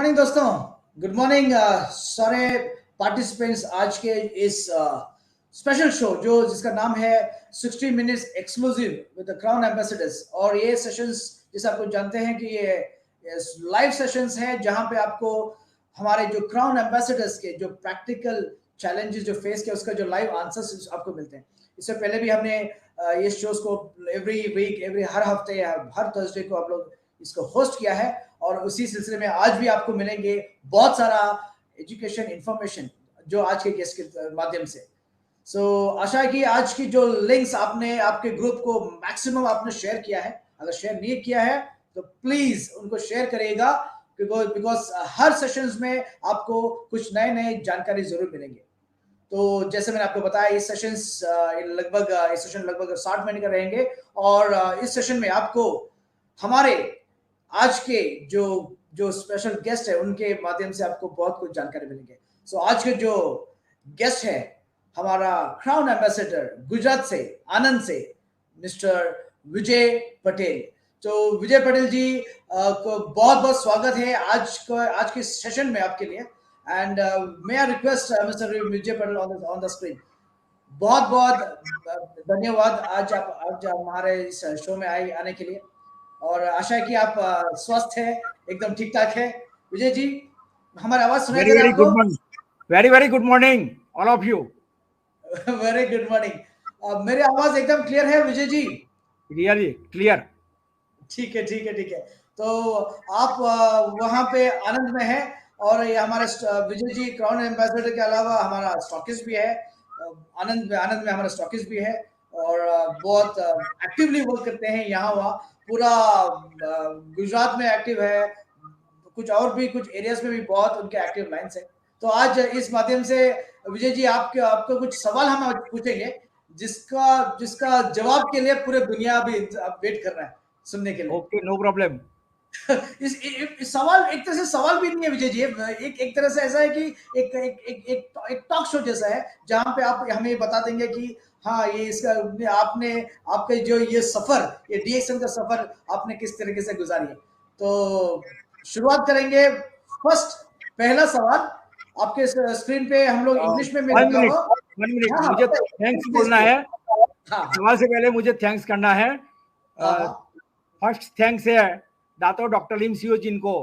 Morning दोस्तों, good morning सारे participants आज के इस स्पेशल शो जिसका नाम है 60 minutes exclusive with the crown ambassadors. और ये सेशंस जैसे आपको जानते हैं कि ये लाइव सेशंस हैं जहां पे आपको हमारे जो क्राउन एम्बेसडर्स के जो प्रैक्टिकल चैलेंजेस जो फेस किया उसका जो लाइव आंसर्स आपको मिलते हैं। इससे पहले भी हमने ये शोज को एवरी वीक हर हफ्ते या हर थर्सडे को आप लोग इसको होस्ट किया है और उसी सिलसिले में आज भी आपको मिलेंगे बहुत सारा एजुकेशन इंफॉर्मेशन जो आज के गेस्ट के माध्यम से। आशा है कि आज की जो लिंक्स आपने आपके ग्रुप को मैक्सिमम आपने शेयर किया है। अगर शेयर नहीं किया है तो प्लीज उनको शेयर करिएगा बिकॉज हर सेशंस में आपको कुछ नए नए जानकारी जरूर मिलेंगे। तो जैसे मैंने आपको बताया इस सेशन लगभग 60 मिनट का रहेंगे और इस सेशन में आपको हमारे आज के जो स्पेशल गेस्ट है उनके माध्यम से आपको बहुत कुछ जानकारी मिलेंगे। आज के जो गेस्ट है हमारा क्राउन एम्बेसडर गुजरात से आनंद से मिस्टर विजय पटेल। तो विजय पटेल जी को बहुत बहुत स्वागत है आज के सेशन में आपके लिए। And may I request mister Vijay Patel on the screen. बहुत बहुत धन्यवाद आज हमारे इस शो में आने के लिए और आशा है कि आप स्वस्थ है, एकदम ठीक ठाक है। विजय जी, हमारी आवाज सुनाई दे रही है आपको? Very very good morning all of you. Very good morning. मेरी आवाज एकदम क्लियर है विजय जी? क्लियर। ठीक है। तो आप वहां पे आनंद में हैं और ये हमारे विजय जी क्राउन एम्बेसडर के अलावा हमारा स्टॉकिस्ट भी है। आनंद में हमारा स्टॉकिस्ट भी है और बहुत एक्टिवली वर्क करते हैं यहाँ वहाँ पूरा गुजरात में एक्टिव है। कुछ और भी कुछ एरियाज में भी बहुत उनके एक्टिव लाइन्स है। तो आज इस माध्यम से विजय जी आपको कुछ सवाल हम पूछेंगे जिसका जवाब के लिए पूरे दुनिया भी वेट कर रहा है सुनने के लिए। Okay, no problem. इस सवाल एक तरह से सवाल भी नहीं है विजय जी, एक तरह से ऐसा है कि एक टॉक शो जैसा है जहां पे आप हमें बता देंगे कि हाँ ये इसका आपके जो ये सफर ये डीएक्सएन का सफर आपने किस तरीके से गुजारी है। तो शुरुआत करेंगे। पहला सवाल आपके स्क्रीन पे हम लोग इंग्लिश में वन मिनट हाँ, मुझे थैंक्स बोलना है। सवाल से पहले मुझे थैंक्स करना है। फर्स्ट थैंक्स है दातो डॉक्टर लीम सीओ जिनको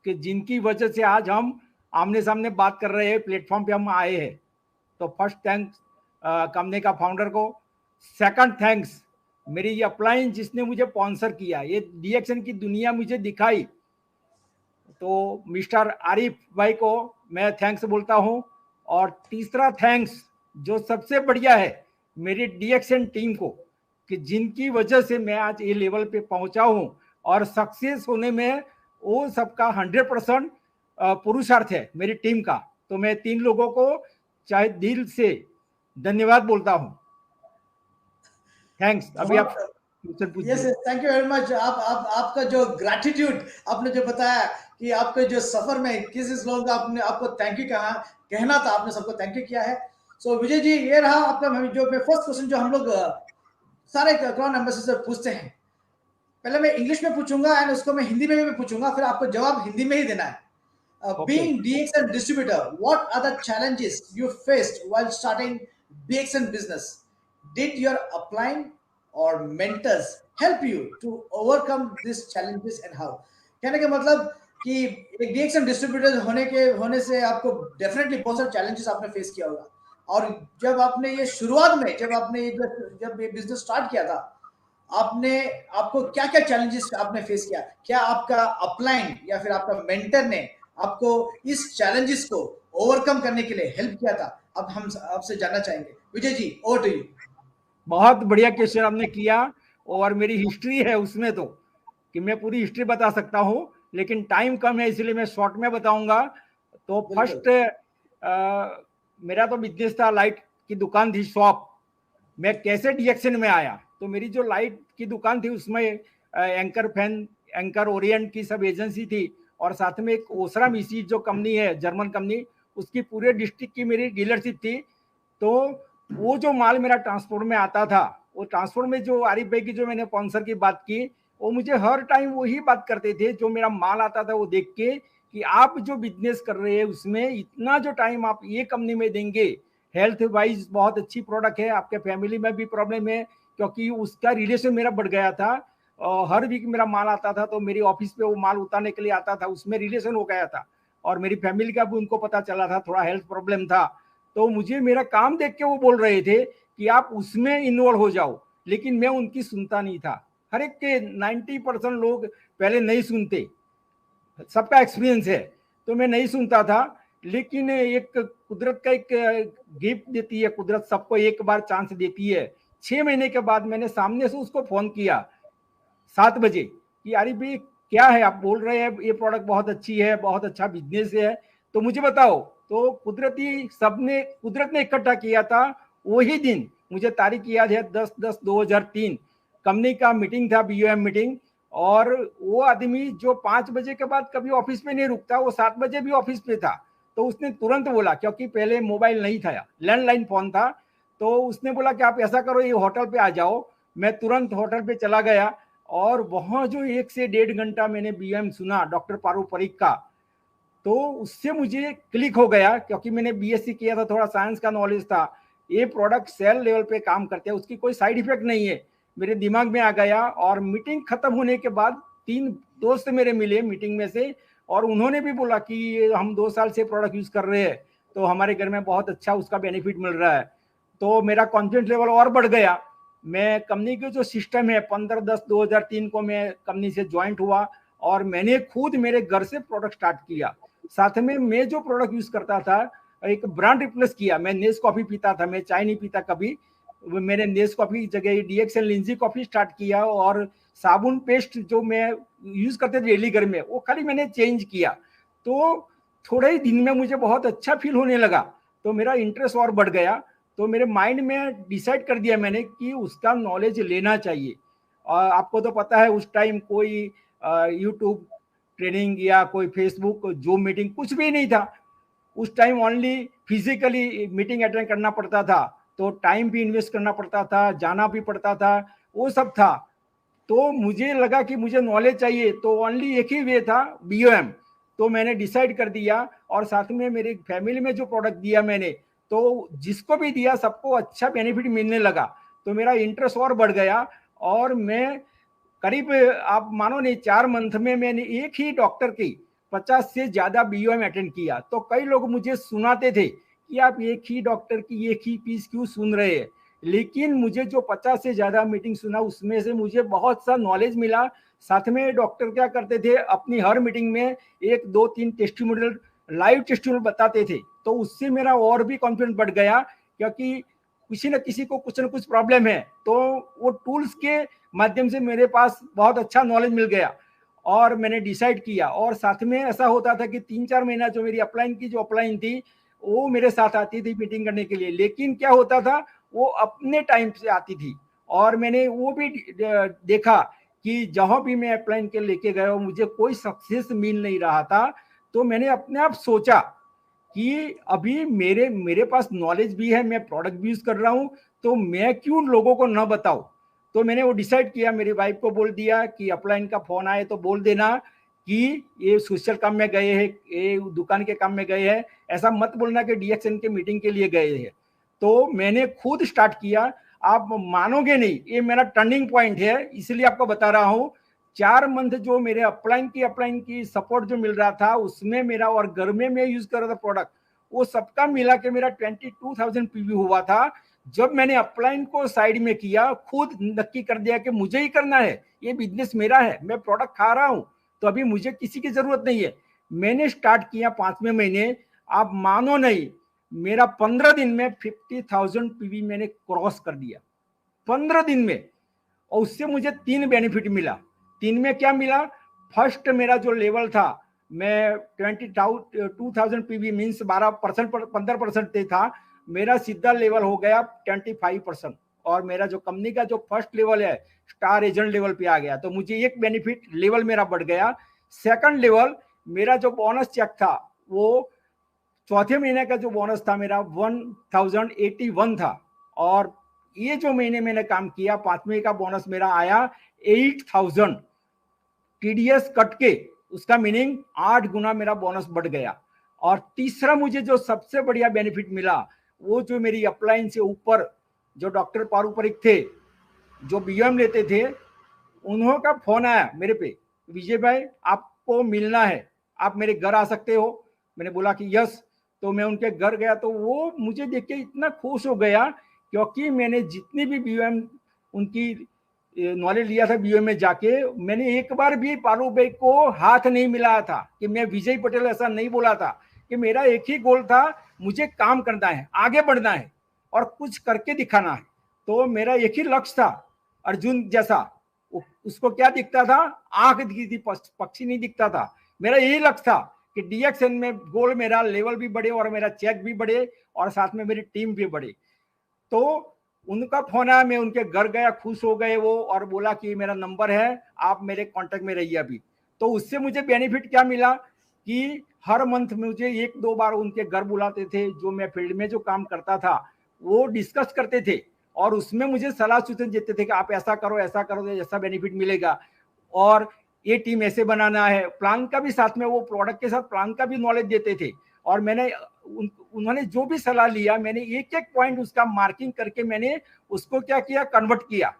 कि जिनकी वजह से आज हम आमने सामने बात कर रहे हैं, प्लेटफॉर्म पे हम आए हैं। तो फर्स्ट थैंक्स कंपनी का फाउंडर को। सेकंड थैंक्स मेरी ये अपलाइन जिसने मुझे स्पॉन्सर किया, ये डीएक्सएन की दुनिया मुझे दिखाई, तो मिस्टर आरिफ भाई को मैं थैंक्स बोलता हूं। और तीसरा थैंक्स जो सबसे बढ़िया है मेरी डीएक्सएन टीम को कि जिनकी वजह से मैं आज ये लेवल पे पहुंचा हूं और सक्सेस होने में वो सबका 100% पुरुषार्थ है मेरी टीम का। तो मैं तीन लोगों को चाहे दिल से धन्यवाद बोलता हूं। थैंक्स। अभी आप yes, thank you very much. आपका जो ग्रैटिट्यूड आपने जो बताया कि आपके जो सफर में किस लोगों का आपको थैंक यू कहना था, आपने सबको थैंक यू किया है। विजय जी ये रहा आपका जो फर्स्ट क्वेश्चन जो हम लोग सारे क्राउन एम्बेसडर से पूछते हैं। पहले मैं इंग्लिश में पूछूंगा एंड उसको मैं हिंदी में भी पूछूंगा, फिर आपको जवाब हिंदी में ही देना है। Being DXN distributor, what are the challenges you faced while starting DXN business? Did your upline or mentors help you to overcome these challenges and how? कहने का मतलब कि एक DXN distributor होने से आपको डेफिनेटली बहुत सारे challenges आपने फेस किया होगा। और जब आपने ये शुरुआत में जब ये बिजनेस स्टार्ट किया था आपको क्या क्या चैलेंजेस आपने फेस किया? क्या आपका अपलाइन या फिर आपका मेंटर ने आपको इस चैलेंजेस को ओवरकम करने के लिए हेल्प किया था? अब हम आपसे जानना चाहेंगे। Vijay ji, over to you. बहुत बढ़िया क्वेश्चन आपने किया और मेरी हिस्ट्री है उसमें तो कि मैं पूरी हिस्ट्री बता सकता हूं, लेकिन टाइम कम है इसलिए मैं शॉर्ट में बताऊंगा। तो फर्स्ट मेरा तो बिजनेस था, लाइट की दुकान थी, शॉप। मैं कैसे डीएक्सएन में आया? तो मेरी जो लाइट की दुकान थी उसमें एंकर फैन, एंकर ओरिएंट की सब एजेंसी थी और साथ में एक ओसरा मिसी जो कंपनी है, जर्मन कंपनी, उसकी पूरे डिस्ट्रिक्ट की मेरी डीलरशिप थी। तो वो जो माल मेरा ट्रांसपोर्ट में आता था, वो ट्रांसपोर्ट में जो आरिफ भाई की जो मैंने स्पॉन्सर की बात की, वो मुझे हर टाइम वही बात करते थे। जो मेरा माल आता था वो देख के कि आप जो बिजनेस कर रहे हैं उसमें इतना जो टाइम आप ये कंपनी में देंगे, हेल्थ वाइज बहुत अच्छी प्रोडक्ट है, आपके फैमिली में भी प्रॉब्लम है, क्योंकि उसका रिलेशन मेरा बढ़ गया था। हर वीक मेरा माल आता था, तो मेरी ऑफिस पे वो माल उतारने के लिए आता था, उसमें रिलेशन हो गया था, और मेरी फैमिली का भी उनको पता चला था, थोड़ा हेल्थ प्रॉब्लम था। तो मुझे मेरा काम देख के वो बोल रहे थे कि आप उसमें इन्वॉल्व हो जाओ, लेकिन मैं उनकी सुनता नहीं था। हर एक के 90% लोग पहले नहीं सुनते, सबका एक्सपीरियंस है, तो मैं नहीं सुनता था। लेकिन एक कुदरत का एक गिफ्ट देती है, कुदरत सबको एक बार चांस देती है। 6 महीने के बाद मैंने सामने से उसको फोन किया 7 बजे कि यार भाई क्या है, आप बोल रहे हैं ये प्रोडक्ट बहुत अच्छी है, बहुत अच्छा बिजनेस है, तो मुझे बताओ। तो कुदरत ने इकट्ठा किया था वही दिन, मुझे तारीख याद है 10/10/2003, कंपनी का मीटिंग था, BOM मीटिंग। और वो आदमी जो 5 बजे के बाद कभी ऑफिस में नहीं रुकता, वो 7 बजे भी ऑफिस पे था। तो उसने तुरंत बोला, क्योंकि पहले मोबाइल नहीं था, लैंडलाइन फोन था, तो उसने बोला कि आप ऐसा करो, ये होटल पे आ जाओ। मैं तुरंत होटल पे चला गया, और वहां जो 1 से 1.5 घंटा मैंने BM सुना डॉक्टर पारू परीख का, तो उससे मुझे क्लिक हो गया, क्योंकि मैंने BSc किया था, थोड़ा साइंस का नॉलेज था। ये प्रोडक्ट सेल लेवल पे काम करते हैं, उसकी कोई साइड इफेक्ट नहीं है, मेरे दिमाग में आ गया। और मीटिंग खत्म होने के बाद 3 दोस्त मेरे मिले मीटिंग में से, और उन्होंने भी बोला कि हम 2 साल से प्रोडक्ट यूज कर रहे हैं, तो हमारे घर में बहुत अच्छा उसका बेनिफिट मिल रहा है। तो मेरा कॉन्फिडेंस लेवल और बढ़ गया। मैं कंपनी के जो सिस्टम है 15/10/2003 को मैं कंपनी से ज्वाइंट हुआ, और मैंने खुद मेरे घर से प्रोडक्ट स्टार्ट किया। साथ में मैं जो प्रोडक्ट यूज करता था, एक ब्रांड रिप्लेस किया। मैं नेस कॉफी पीता था, मैं चाय नहीं पीता कभी। मैंने नेस कॉफी की जगह DXL लिंजी कॉफी स्टार्ट किया, और साबुन पेस्ट जो मैं यूज करते थे डेली घर में, वो खाली मैंने चेंज किया। तो थोड़े ही दिन में मुझे बहुत अच्छा फील होने लगा, तो मेरा इंटरेस्ट और बढ़ गया। तो मेरे माइंड में डिसाइड कर दिया मैंने कि उसका नॉलेज लेना चाहिए। और आपको तो पता है उस टाइम कोई यूट्यूब ट्रेनिंग या कोई फेसबुक जूम मीटिंग कुछ भी नहीं था। उस time only physically meeting attend करना पड़ता था, तो टाइम भी इन्वेस्ट करना पड़ता था, जाना भी पड़ता था, वो सब था। तो मुझे लगा कि मुझे नॉलेज चाहिए, तो ओनली एक ही वे था, BOM। तो मैंने डिसाइड कर दिया, और साथ में मेरे फैमिली में जो प्रोडक्ट दिया मैंने, तो जिसको भी दिया सबको अच्छा बेनिफिट मिलने लगा, तो मेरा इंटरेस्ट और बढ़ गया। और मैं करीब, आप मानो नहीं, 4 मंथ में मैंने एक ही डॉक्टर की 50 से ज्यादा BOM अटेंड किया। तो कई लोग मुझे सुनाते थे कि आप एक ही डॉक्टर की एक ही पीस क्यों सुन रहे हैं, लेकिन मुझे जो 50 से ज्यादा मीटिंग सुना, उसमें से मुझे बहुत सा नॉलेज मिला। साथ में डॉक्टर क्या करते थे, अपनी हर मीटिंग में 1 2 3 टेस्टिमोनियल, लाइव टेस्टिमोनियल बताते थे, तो उससे मेरा और भी कॉन्फिडेंस बढ़ गया। क्योंकि किसी न किसी को कुछ न कुछ प्रॉब्लम है, तो वो टूल्स के माध्यम से मेरे पास बहुत अच्छा नॉलेज मिल गया, और मैंने डिसाइड किया। और साथ में ऐसा होता था कि 3 4 महीना जो मेरी अपलाइन थी, वो मेरे साथ आती थी मीटिंग करने के लिए, लेकिन क्या होता था, वो अपने टाइम से आती थी। और मैंने वो भी देखा कि जहां भी मैं अपलाइन के लेके गया, मुझे कोई सक्सेस मिल नहीं रहा था। तो मैंने अपने आप सोचा कि अभी मेरे मेरे पास नॉलेज भी है, मैं प्रोडक्ट भी यूज कर रहा हूं, तो मैं क्यों लोगों को न बताऊं। तो मैंने वो डिसाइड किया, मेरी वाइफ को बोल दिया कि अपलाइन का फोन आए तो बोल देना कि ये सोशल काम में गए हैं, ये दुकान के काम में गए हैं, ऐसा मत बोलना कि DXN के मीटिंग के लिए गए हैं। तो मैंने खुद स्टार्ट किया। आप मानोगे नहीं, ये मेरा टर्निंग पॉइंट है, इसलिए आपको बता रहा हूँ। 4 मंथ जो मेरे अपलाइन की सपोर्ट जो मिल रहा था, उसमें मेरा, और घर में मैं यूज कर रहा था प्रोडक्ट, वो सबका मिला के मेरा 22,000 PV हुआ था। जब मैंने अपलाइन को साइड में किया, खुद नक्की कर दिया कि मुझे ही करना है, ये बिजनेस मेरा है, मैं प्रोडक्ट खा रहा हूं, तो अभी मुझे किसी की जरूरत नहीं है। मैंने स्टार्ट किया 5वें महीने, आप मानो नहीं, मेरा 15 दिन में 50,000 PV मैंने क्रॉस कर दिया, 15 दिन में। और उससे मुझे 3 बेनिफिट मिला। 3 में क्या मिला, फर्स्ट मेरा जो लेवल था, मैं 22,000 PV मीन्स 12% 15% था, मेरा सीधा लेवल हो गया 25%। और मेरा जो कंपनी का जो फर्स्ट लेवल है, स्टार एजेंट लेवल पे आ गया, तो मुझे एक बेनिफिट लेवल मेरा बढ़ गया। सेकंड लेवल, मेरा जो बोनस चेक था, वो चौथे महीने का जो बोनस था मेरा 1081 था। और ये जो महीने मैंने काम किया, 5वें का बोनस मेरा आया 8,000 TDS कट के। उसका मीनिंग 8 गुना मेरा बोनस बढ़ गया। और तीसरा मुझे जो सबसे बढ़िया बेनिफिट मिला, वो जो मेरी अपलाइन से ऊपर जो डॉक्टर पारुपरिक थे, जो बीएम लेते थे, उन्हों का फोन आया मेरे पे, विजय भाई आपको मिलना है, आप मेरे घर आ सकते हो? मैंने बोला कि यस। तो मैं उनके घर गया, तो वो मुझे देख के इतना खुश हो गया, क्योंकि मैंने जितनी भी बीएम उनकी नॉलेज लिया था बीएम में जाके, मैंने एक बार भी पारू भाई को हाथ नहीं मिलाया था कि मैं विजय पटेल ऐसा नहीं बोला था, कि मेरा एक ही गोल था, मुझे काम करना है, आगे बढ़ना है और कुछ करके दिखाना है। तो मेरा एक ही लक्ष्य था, अर्जुन जैसा, उसको क्या दिखता था? आंख दिखती थी, पक्षी नहीं दिखता था। मेरा यही लक्ष्य था कि डीएक्सएन में गोल मेरा लेवल भी बढ़े और मेरा चेक भी बढ़े और साथ में मेरी टीम भी बढ़े। तो उनका फोन आया, मैं उनके घर गया, खुश हो गए वो, और बोला कि मेरा नंबर है, आप मेरे कांटेक्ट में रहिए अभी। तो उससे मुझे बेनिफिट क्या मिला कि हर मंथ मुझे 1-2 बार उनके घर बुलाते थे, जो मैं फील्ड में जो काम करता था वो डिस्कस करते थे और उसमें मुझे सलाह सूचन देते थे कि आप ऐसा करो तो ऐसा बेनिफिट मिलेगा और ये टीम ऐसे बनाना है। प्लान का भी साथ में, वो प्रोडक्ट के साथ प्लान का भी नॉलेज देते थे। और मैंने उन्होंने जो भी सलाह लिया, मैंने एक एक पॉइंट उसका मार्किंग करके मैंने उसको क्या किया, कन्वर्ट किया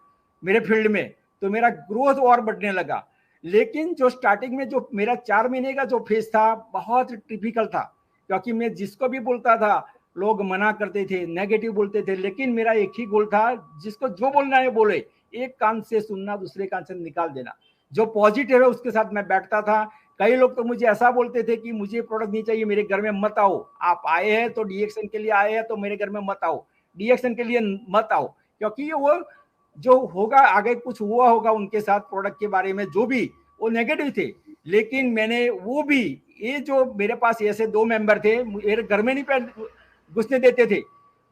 मेरे फील्ड में। तो मेरा ग्रोथ और बढ़ने लगा। लेकिन जो स्टार्टिंग में जो मेरा 4 महीने का जो फेज था, बहुत टिपिकल था, क्योंकि मैं जिसको भी बोलता था लोग मना करते थे, नेगेटिव बोलते थे। लेकिन मेरा एक ही गोल था, जिसको जो बोलना है बोले, एक कान से सुनना, दूसरे कान से निकाल देना। जो पॉजिटिव है उसके साथ मैं बैठता था। कई लोग तो मुझे ऐसा बोलते थे कि मुझे प्रोडक्ट नहीं चाहिए, मेरे घर में मत आओ, आप आए हैं तो डीएक्सएन के लिए आए हैं, तो मेरे घर में मत आओ, डीएक्सएन के लिए मत आओ। क्योंकि वो जो होगा आगे, कुछ हुआ होगा उनके साथ प्रोडक्ट के बारे में, जो भी वो नेगेटिव थे। लेकिन मैंने वो भी, ये जो मेरे पास ऐसे 2 मेंबर थे, मेरे घर में नहीं घुसने देते थे,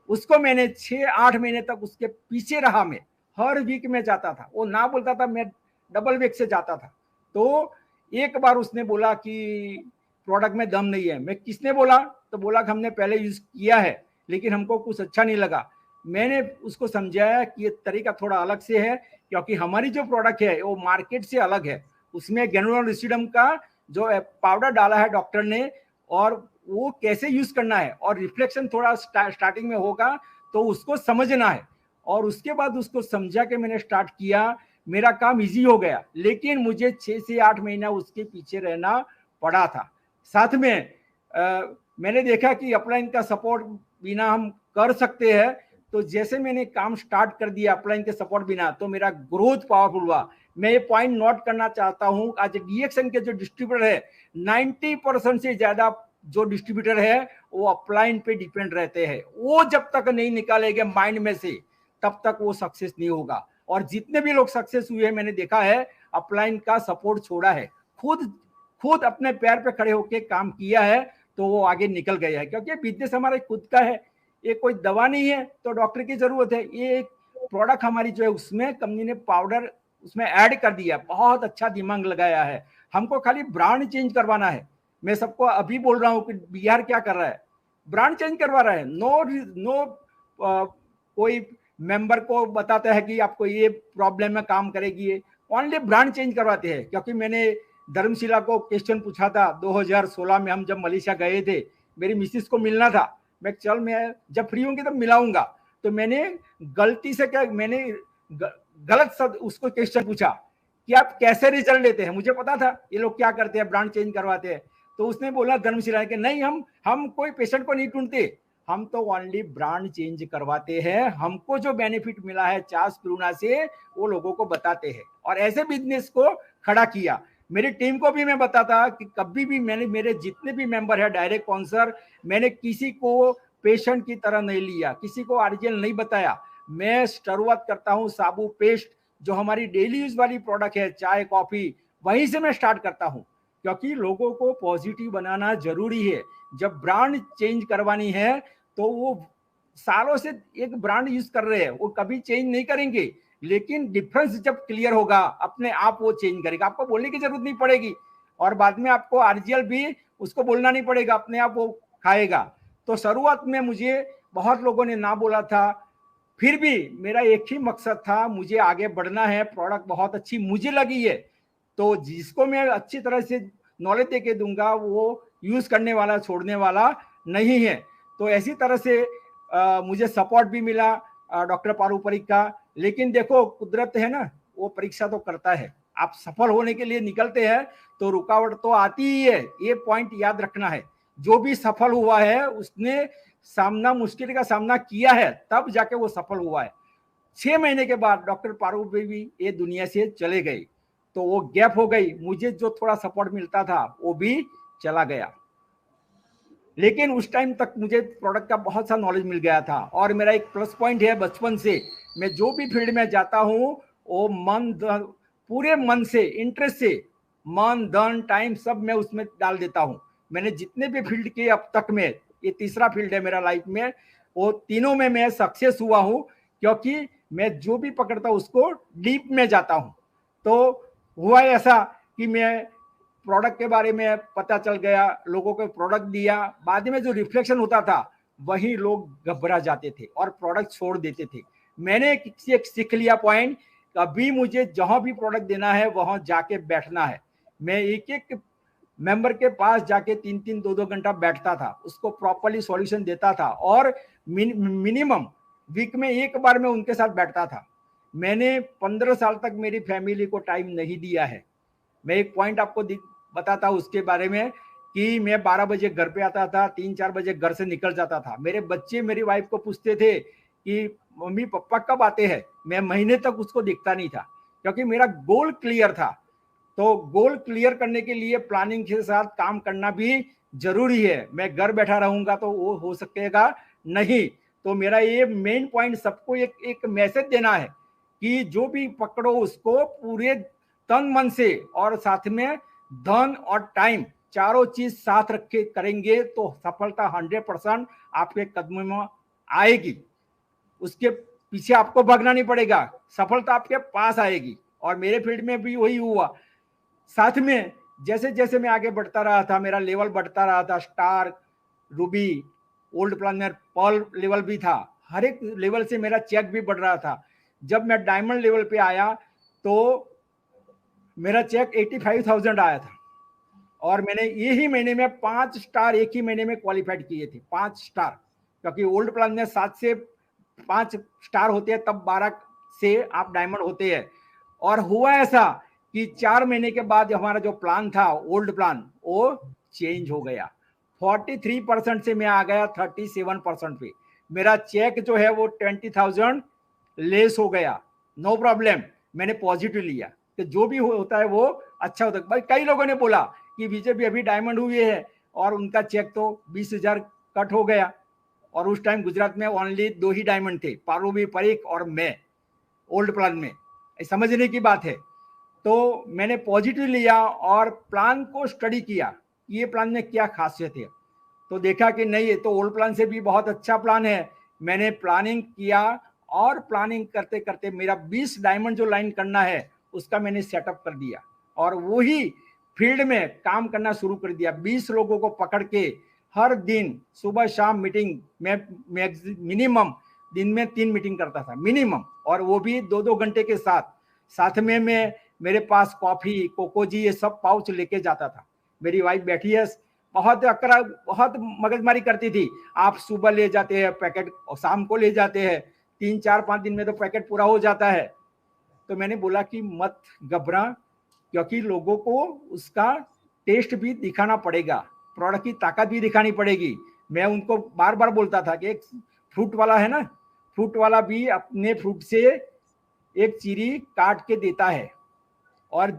उसको मैंने 6-8 महीने तक उसके पीछे रहा। मैं हर वीक में जाता था, वो ना बोलता था, मैं डबल वेक से जाता था। तो एक बार उसने बोला कि प्रोडक्ट में दम नहीं है। मैं, किसने बोला? तो बोला कि हमने पहले यूज किया है लेकिन हमको कुछ अच्छा नहीं लगा। मैंने उसको समझाया कि ये तरीका थोड़ा अलग से है, क्योंकि हमारी जो प्रोडक्ट है वो मार्केट से अलग है। उसमें ग्रेनुलर रेसिडम का जो पाउडर डाला है डॉक्टर ने, और वो कैसे यूज करना है, और रिफ्लेक्शन थोड़ा स्टार्टिंग में होगा तो उसको समझना है। और उसके बाद उसको समझा के मैंने स्टार्ट किया, मेरा काम इजी हो गया। लेकिन मुझे 6 से 8 महीना उसके पीछे रहना पड़ा था। साथ में मैंने देखा कि अपलाइन का सपोर्ट बिना हम कर सकते हैं। तो जैसे मैंने काम स्टार्ट कर दिया अपलाइन के सपोर्ट बिना, तो मेरा ग्रोथ पावरफुल हुआ। मैं ये पॉइंट नोट करना चाहता हूं, आज डीएक्सएन के जो डिस्ट्रीब्यूटर है, 90% से ज्यादा जो डिस्ट्रीब्यूटर है वो अपलाइन पे डिपेंड रहते हैं। वो जब तक नहीं निकालेंगे माइंड में से, तब तक वो सक्सेस नहीं होगा। और जितने भी लोग सक्सेस हुए हैं, मैंने देखा है अपलाइन का सपोर्ट छोड़ा है, खुद अपने पैर पे खड़े होकर काम किया है, तो वो आगे निकल गया है। क्योंकि बिजनेस हमारा खुद का है, ये कोई दवा नहीं है तो डॉक्टर की जरूरत है। ये एक प्रोडक्ट हमारी जो है, उसमें कंपनी ने पाउडर उसमें ऐड कर दिया, बहुत अच्छा दिमाग लगाया है। हमको खाली ब्रांड चेंज करवाना है। मैं सबको अभी बोल रहा हूँ कि बिहार क्या कर रहा है, ब्रांड चेंज करवा रहा है। नो कोई मेंबर को बताता है कि आपको ये प्रॉब्लम में काम करेगी, ओनली ब्रांड चेंज करवाते हैं। क्योंकि मैंने धर्मशिला को क्वेश्चन पूछा था 2016 में, हम जब मलेशिया गए थे, मेरी मिसिस को मिलना था। मैं चल, मैं जब फ्री होंगी तब मिलाऊंगा। तो मैंने गलती से क्या, मैंने गलत उसको क्वेश्चन पूछा कि आप कैसे रिजल्ट लेते हैं। मुझे पता था ये लोग क्या करते हैं, ब्रांड चेंज करवाते हैं। तो उसने बोला धर्मशिला के, नहीं, हम कोई पेशेंट को नहीं ढूंढते, हम तो ओनली ब्रांड चेंज करवाते हैं। हमको जो बेनिफिट मिला है चार्ल्स पिरूना से, वो लोगों को बताते हैं। और ऐसे बिजनेस को खड़ा किया। मेरी टीम को भी मैं बताता कि कभी भी मैंने, मेरे जितने भी मेंबर है डायरेक्ट स्पॉन्सर, मैंने किसी को पेशेंट की तरह नहीं लिया, किसी को आरजीएल नहीं बताया। मैं शुरुआत करता हूं साबु पेस्ट, जो हमारी डेली यूज वाली प्रोडक्ट है, चाय कॉफी, वहीं से मैं स्टार्ट करता हूं। क्योंकि लोगों को पॉजिटिव बनाना जरूरी है। जब ब्रांड चेंज करवानी है तो वो सालों से एक ब्रांड यूज कर रहे हैं, वो कभी चेंज नहीं करेंगे। लेकिन डिफरेंस जब क्लियर होगा, अपने आप वो चेंज करेगा, आपको बोलने की जरूरत नहीं पड़ेगी। और बाद में आपको आरजीएल भी उसको बोलना नहीं पड़ेगा, अपने आप वो खाएगा। तो शुरुआत में मुझे बहुत लोगों ने ना बोला था, फिर भी मेरा एक ही मकसद था, मुझे आगे बढ़ना है। प्रोडक्ट बहुत अच्छी मुझे लगी है, तो जिसको मैं अच्छी तरह से नॉलेज दे के दूंगा, वो यूज करने वाला छोड़ने वाला नहीं है। तो ऐसी तरह से मुझे सपोर्ट भी मिला डॉक्टर पारुपरिक का। लेकिन देखो कुदरत है ना, वो परीक्षा तो करता है। आप सफल होने के लिए निकलते हैं तो रुकावट तो आती ही है, ये पॉइंट याद रखना है। जो भी सफल हुआ है उसने मुश्किल का सामना किया है, तब जाके वो सफल हुआ है। 6 महीने के बाद डॉक्टर पारुपरिक भी ये दुनिया से चले गए, तो वो गैप हो गई। मुझे जो थोड़ा सपोर्ट मिलता था वो भी चला गया। लेकिन उस टाइम तक मुझे प्रोडक्ट का बहुत सा नॉलेज मिल गया था। और मेरा एक प्लस पॉइंट है, बचपन से मैं जो भी फील्ड में जाता हूँ वो पूरे मन से, इंटरेस्ट से, मन धन टाइम सब मैं उसमें डाल देता हूँ। मैंने जितने भी फील्ड किए अब तक में, ये तीसरा फील्ड है मेरा लाइफ में, वो तीनों में मैं सक्सेस हुआ हूँ, क्योंकि मैं जो भी पकड़ता हूँ उसको डीप में जाता हूँ। तो हुआ ऐसा कि मैं प्रोडक्ट के बारे में पता चल गया, लोगों को प्रोडक्ट दिया, बाद में जो रिफ्लेक्शन होता था वही लोग घबरा जाते थे और प्रोडक्ट छोड़ देते थे। मैंने एक सीख लिया पॉइंट, कभी मुझे जहां भी प्रोडक्ट देना है वहां जाके बैठना है। मैं एक एक मेंबर के पास जाके 3-3 2-2 घंटा बैठता था, उसको प्रॉपर्ली सॉल्यूशन देता था, और मिनिमम वीक में एक बार मैं उनके साथ बैठता था। मैंने 15 साल तक मेरी फैमिली को टाइम नहीं दिया है। मैं एक पॉइंट आपको बताता हूँ उसके बारे में, कि मैं 12 बजे घर पे आता था, 3-4 बजे घर से निकल जाता था। मेरे बच्चे मेरी वाइफ को पूछते थे कि मम्मी पापा कब आते हैं। मैं महीने तक उसको दिखता नहीं था, क्योंकि मेरा गोल क्लियर था। तो गोल क्लियर करने के लिए प्लानिंग के साथ काम करना भी जरूरी है। मैं घर बैठा रहूंगा तो वो हो सकेगा नहीं। तो मेरा ये मेन पॉइंट सबको एक मैसेज देना है कि जो भी पकड़ो उसको पूरे तन मन से, और साथ में धन और टाइम चारों चीज साथ रख के करेंगे तो सफलता 100% आपके कदमों में आएगी। उसके पीछे आपको भागना नहीं पड़ेगा, सफलता आपके पास आएगी। और मेरे फील्ड में भी वही हुआ। साथ में जैसे जैसे मैं आगे बढ़ता रहा था, मेरा लेवल बढ़ता रहा था, star, ruby, old planner, pearl level भी था। हर एक लेवल से मेरा चेक भी बढ़ रहा था। जब मैं डायमंड लेवल पे आया तो मेरा चेक 85,000 आया था, और मैंने यही महीने में 5 स्टार एक ही महीने में क्वालिफाइड किए थे, 5 स्टार। क्योंकि ओल्ड प्लान में 7 से 5 स्टार होते हैं, तब 12 से आप डायमंड होते हैं। और हुआ ऐसा कि 4 महीने के बाद हमारा जो प्लान था, ओल्ड प्लान, वो चेंज हो गया। 43% से मैं आ गया 37% पे। मेरा चेक जो है वो 20,000 लेस हो गया। नो प्रॉब्लम, मैंने पॉजिटिव लिया कि जो भी होता है वो अच्छा होता है। भाई कई लोगों ने बोला कि बीजेपी अभी डायमंड हुए है और उनका चेक तो 20,000 कट हो गया। और उस टाइम गुजरात में ओनली 2 ही डायमंड थे, पारुपरिक और मैं ओल्ड प्लान में। समझने की बात है। तो मैंने पॉजिटिव लिया और प्लान को स्टडी किया, ये प्लान में क्या खासियत है। तो देखा कि नहीं, ये तो ओल्ड प्लान से भी बहुत अच्छा प्लान है। मैंने प्लानिंग किया, और प्लानिंग करते करते मेरा 20 डायमंड जो लाइन करना है उसका मैंने सेटअप कर दिया, और वही फील्ड में काम करना शुरू कर दिया। 20 लोगों को पकड़ के हर दिन सुबह शाम मीटिंग में, मिनिमम दिन में 3 मीटिंग करता था मिनिमम, और वो भी 2-2 घंटे के साथ। साथ में मैं मेरे पास कॉफी, कोको जी, ये सब पाउच लेके जाता था। मेरी वाइफ बैठी है, बहुत मगजमारी करती थी। आप सुबह ले जाते हैं पैकेट और शाम को ले जाते हैं, 3-4-5 दिन में तो पैकेट पूरा हो जाता है। तो मैंने बोला कि मत घबरा, क्योंकि लोगों को उसका टेस्ट भी दिखाना पड़ेगा, प्रोडक्ट की ताकत भी दिखानी पड़ेगी। मैं उनको बार बार बोलता था कि एक फ्रूट वाला है ना, फ्रूट वाला भी अपने फ्रूट से एक चीरी काट के देता है, और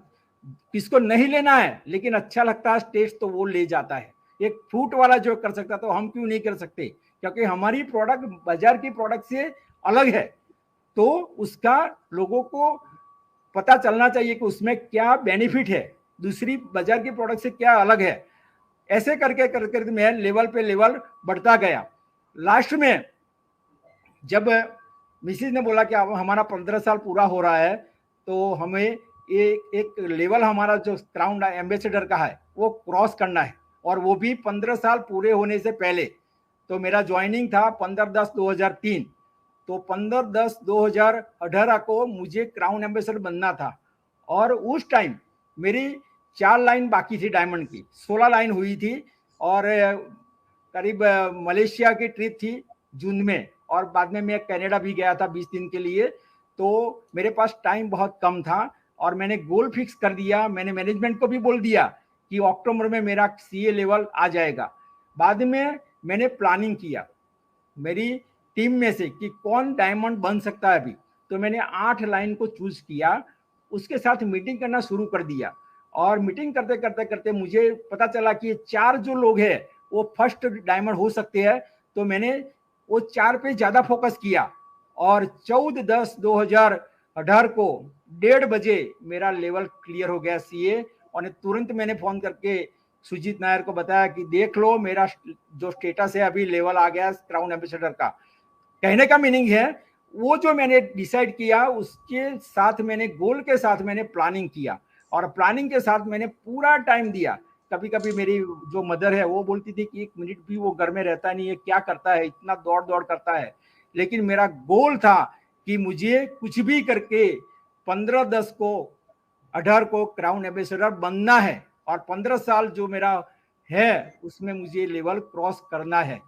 किसको नहीं लेना है लेकिन अच्छा लगता है टेस्ट तो वो ले जाता है। एक फ्रूट वाला जो कर सकता तो हम क्यों नहीं कर सकते, क्योंकि हमारी प्रोडक्ट बाजार की प्रोडक्ट से अलग है। तो उसका लोगों को पता चलना चाहिए कि उसमें क्या बेनिफिट है, दूसरी बाजार की प्रोडक्ट से क्या अलग है। ऐसे करके करके मैं लेवल पे लेवल बढ़ता गया। लास्ट में जब मिसिज ने बोला कि अब हमारा 15 साल पूरा हो रहा है, तो हमें एक लेवल हमारा जो क्राउन एम्बेसडर का है वो क्रॉस करना है, और वो भी 15 साल पूरे होने से पहले। तो मेरा ज्वाइनिंग था 15/10/2003। तो 15/10/2018 को मुझे क्राउन एम्बेसडर बनना था। और उस टाइम मेरी 4 लाइन बाकी थी डायमंड की, 16 लाइन हुई थी। और करीब मलेशिया की ट्रिप थी जून में, और बाद में मैं कनाडा भी गया था 20 दिन के लिए। तो मेरे पास टाइम बहुत कम था और मैंने गोल फिक्स कर दिया। मैंने मैनेजमेंट को भी बोल दिया कि अक्टूबर में मेरा सीए लेवल आ जाएगा। बाद में मैंने प्लानिंग किया मेरी टीम में से कि कौन डायमंड बन सकता है अभी। तो मैंने 8 लाइन को चूज किया, उसके साथ मीटिंग करना शुरू कर दिया। और मीटिंग करते करते करते मुझे पता चला कि 4 जो लोग हैं वो फर्स्ट डायमंड हो सकते हैं। तो मैंने वो 4 पे ज्यादा फोकस किया और 14/10/2018 को 1:30 बजे मेरा लेवल क्लियर हो गया सीए। और तुरंत मैंने फोन करके सुजीत नायर को बताया कि देख लो मेरा जो स्टेटस है अभी लेवल आ गया क्राउन एम्बेसडर का। कहने का मीनिंग है वो जो मैंने डिसाइड किया उसके साथ मैंने गोल के साथ मैंने प्लानिंग किया और प्लानिंग के साथ मैंने पूरा टाइम दिया। कभी कभी मेरी जो मदर है वो बोलती थी कि 1 मिनट भी वो घर में रहता नहीं है, क्या करता है, इतना दौड़ दौड़ करता है। लेकिन मेरा गोल था कि मुझे कुछ भी करके 15/10/18 को क्राउन एम्बेसडर बनना है और 15 साल जो मेरा है उसमें मुझे लेवल क्रॉस करना है।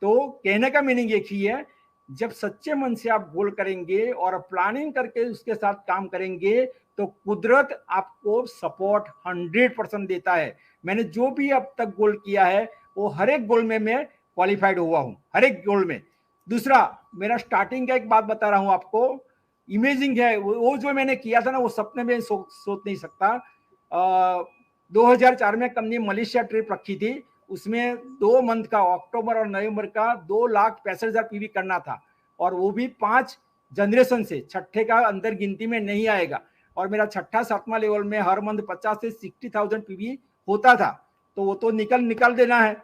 तो कहने का मीनिंग एक ही है, जब सच्चे मन से आप गोल करेंगे और प्लानिंग करके उसके साथ काम करेंगे तो कुदरत आपको सपोर्ट 100% देता है। मैंने जो भी अब तक गोल किया है वो हर एक गोल में मैं क्वालिफाइड हुआ हूं, हर एक गोल में। दूसरा, मेरा स्टार्टिंग का एक बात बता रहा हूं आपको, इमेजिंग है वो जो मैंने किया था ना वो सपने में सोच नहीं सकता। 2004 में कंपनी मलेशिया ट्रिप रखी थी, उसमें 2 मंथ का अक्टूबर और नवंबर का 2,65,000 पीवी करना था और वो भी 5 जनरेशन से, छठे का अंदर गिनती में नहीं आएगा। और मेरा छठा 7वां लेवल में हर मंथ 50 से 60,000 पीवी होता था, तो वो तो निकल देना है।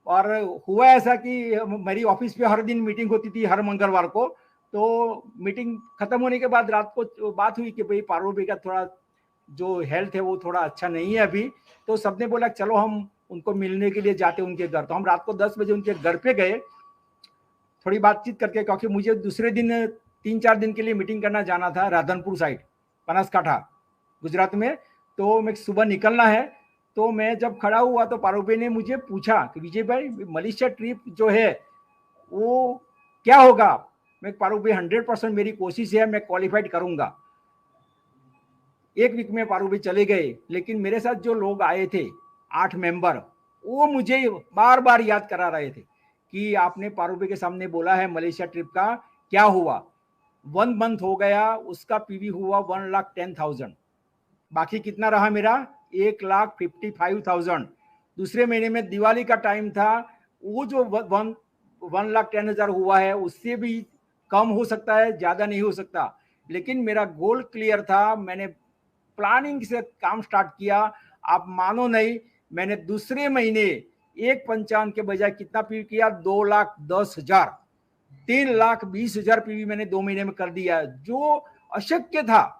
और हुआ ऐसा कि मेरी ऑफिस पे हर दिन मीटिंग होती थी हर मंगलवार को। तो मीटिंग खत्म होने के बाद रात को बात हुई कि भाई पारुल भाई का थोड़ा जो हेल्थ है वो थोड़ा अच्छा नहीं है अभी। तो सबने बोला चलो हम उनको मिलने के लिए जाते उनके घर। तो हम रात को 10 बजे उनके घर पे गए, थोड़ी बातचीत करके, क्योंकि मुझे दूसरे दिन 3-4 दिन के लिए मीटिंग करना जाना था राधनपुर साइड, बनासकाठा, गुजरात में। तो मैं सुबह निकलना है। तो मैं जब खड़ा हुआ तो पारुल ने मुझे पूछा कि विजय भाई मलेशिया ट्रिप जो है वो क्या होगा। मैं पारुल 100% मेरी कोशिश है, मैं क्वालिफाइड करूंगा। 1 वीक में पारुल चले गए, लेकिन मेरे साथ जो लोग आए थे 8 मेंबर, वो मुझे बार बार याद करा रहे थे कि आपने पारुल के सामने बोला है मलेशिया ट्रिप का क्या हुआ। 1 मंथ हो गया, उसका पीवी हुआ 1,10,000, बाकी कितना रहा मेरा 1,55,000। दूसरे महीने में दिवाली का टाइम था, वो जो 1,10,000 हुआ है उससे भी कम हो सकता है, ज्यादा नहीं हो सकता। लेकिन मेरा गोल क्लियर था, मैंने प्लानिंग से काम स्टार्ट किया। आप मानो नहीं, मैंने दूसरे महीने 1,55,000 के बजाय कितना पीवी किया, 2,10,000, 3,20,000 पीवी मैंने 2 महीने में कर दिया। जो अशक्य था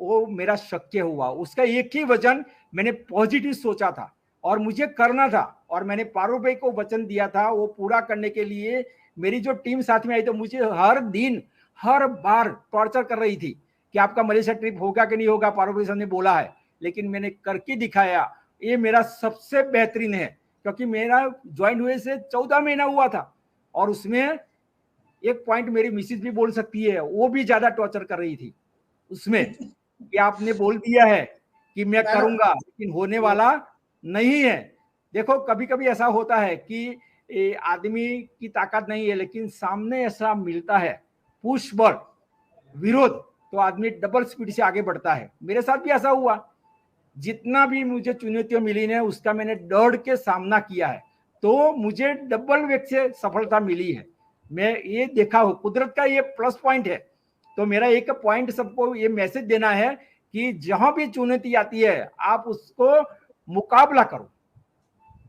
वो मेरा शक्य हुआ। उसका एक ही वजन, मैंने पॉजिटिव सोचा था और मुझे करना था। और मैंने पारुल भाई को वचन दिया था, वो पूरा करने के लिए मेरी जो टीम साथ में आई तो मुझे हर दिन हर बार टॉर्चर कर रही थी कि आपका मलेशिया ट्रिप होगा कि नहीं होगा, पारुल भाई साहब ने बोला है। लेकिन मैंने करके दिखाया, ये मेरा सबसे बेहतरीन है। क्योंकि मेरा ज्वाइन हुए से 14 महीना हुआ था और उसमें एक पॉइंट मेरी मिसिज भी बोल सकती है, वो भी ज्यादा टॉर्चर कर रही थी उसमें कि आपने बोल दिया है कि मैं करूंगा लेकिन होने वाला नहीं है। देखो कभी कभी ऐसा होता है कि आदमी की ताकत नहीं है, लेकिन सामने ऐसा मिलता है पुश बल, विरोध, तो आदमी डबल स्पीड से आगे बढ़ता है। मेरे साथ भी ऐसा हुआ, जितना भी मुझे चुनौतियां मिली ने उसका मैंने डर के सामना किया है, तो मुझे डबल वेग से सफलता मिली है। मैं ये देखा हूं, कुदरत का ये प्लस पॉइंट है। तो मेरा एक पॉइंट सबको ये मैसेज देना है कि जहां भी चुनौती आती है आप उसको मुकाबला करो।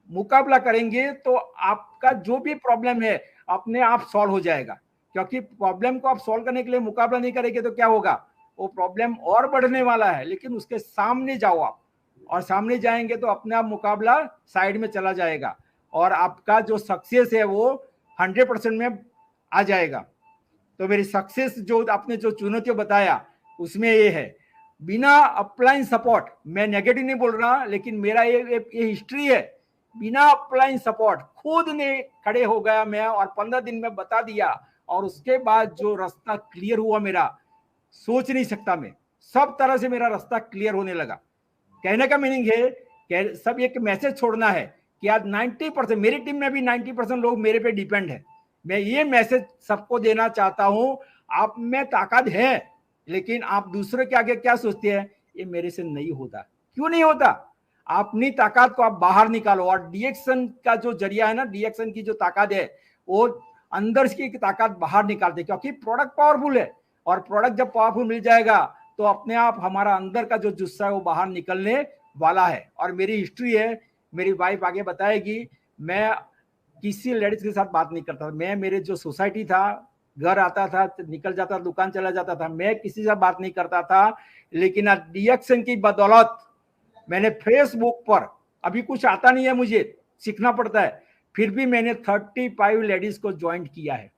मुकाबला करेंगे तो आपका जो भी प्रॉब्लम है अपने आप सॉल्व हो जाएगा। क्योंकि प्रॉब्लम को आप सॉल्व करने के लिए मुकाबला नहीं करेंगे तो क्या होगा, वो प्रॉब्लम और बढ़ने वाला है। लेकिन उसके सामने जाओ आप, और सामने जाएंगे तो अपने आप मुकाबला साइड में चला जाएगा और आपका जो सक्सेस है वो 100% में आ जाएगा। तो मेरी सक्सेस जो आपने जो चुनौतियां बताया उसमें ये है। बिना अपलाइन सपोर्ट, मैं नेगेटिव नहीं बोल रहा, लेकिन मेरा ये हिस्ट्री है, बिना अपलाइन सपोर्ट खुद ने खड़े हो गया मैं, और 15 दिन में बता दिया, और उसके बाद जो रास्ता क्लियर हुआ मेरा, सोच नहीं सकता मैं, सब तरह से मेरा रास्ता क्लियर होने लगा। कहने का मीनिंग है, सब एक मैसेज छोड़ना है कि आज 90%, मेरी टीम में भी 90% लोग मेरे पे डिपेंड है। मैं ये मैसेज सबको देना चाहता हूं, आप में ताकत है, लेकिन आप दूसरे के आगे क्या सोचते हैं, ये मेरे से नहीं होता। क्यों नहीं होता? अपनी ताकत को आप बाहर निकालो, और डीएक्शन का जो जरिया है ना, डीएक्शन की जो ताकत है, वो अंदर की ताकत बाहर निकालते, क्योंकि प्रोडक्ट पावरफुल है, और प्रोडक्ट जब पावरफुल मिल जाएगा तो अपने आप हमारा अंदर का जो जुस्सा है वो बाहर निकलने वाला है। और मेरी हिस्ट्री है, मेरी वाइफ आगे बताएगी, मैं किसी लेडीज के साथ बात नहीं करता था। मैं, मेरे जो सोसाइटी था, घर आता था, निकल जाता, दुकान चला जाता था, मैं किसी से बात नहीं करता था। लेकिन आज डीएक्शन की बदौलत मैंने फेसबुक पर, अभी कुछ आता नहीं है, मुझे सीखना पड़ता है, फिर भी मैंने 35 लेडीज को ज्वाइन किया है।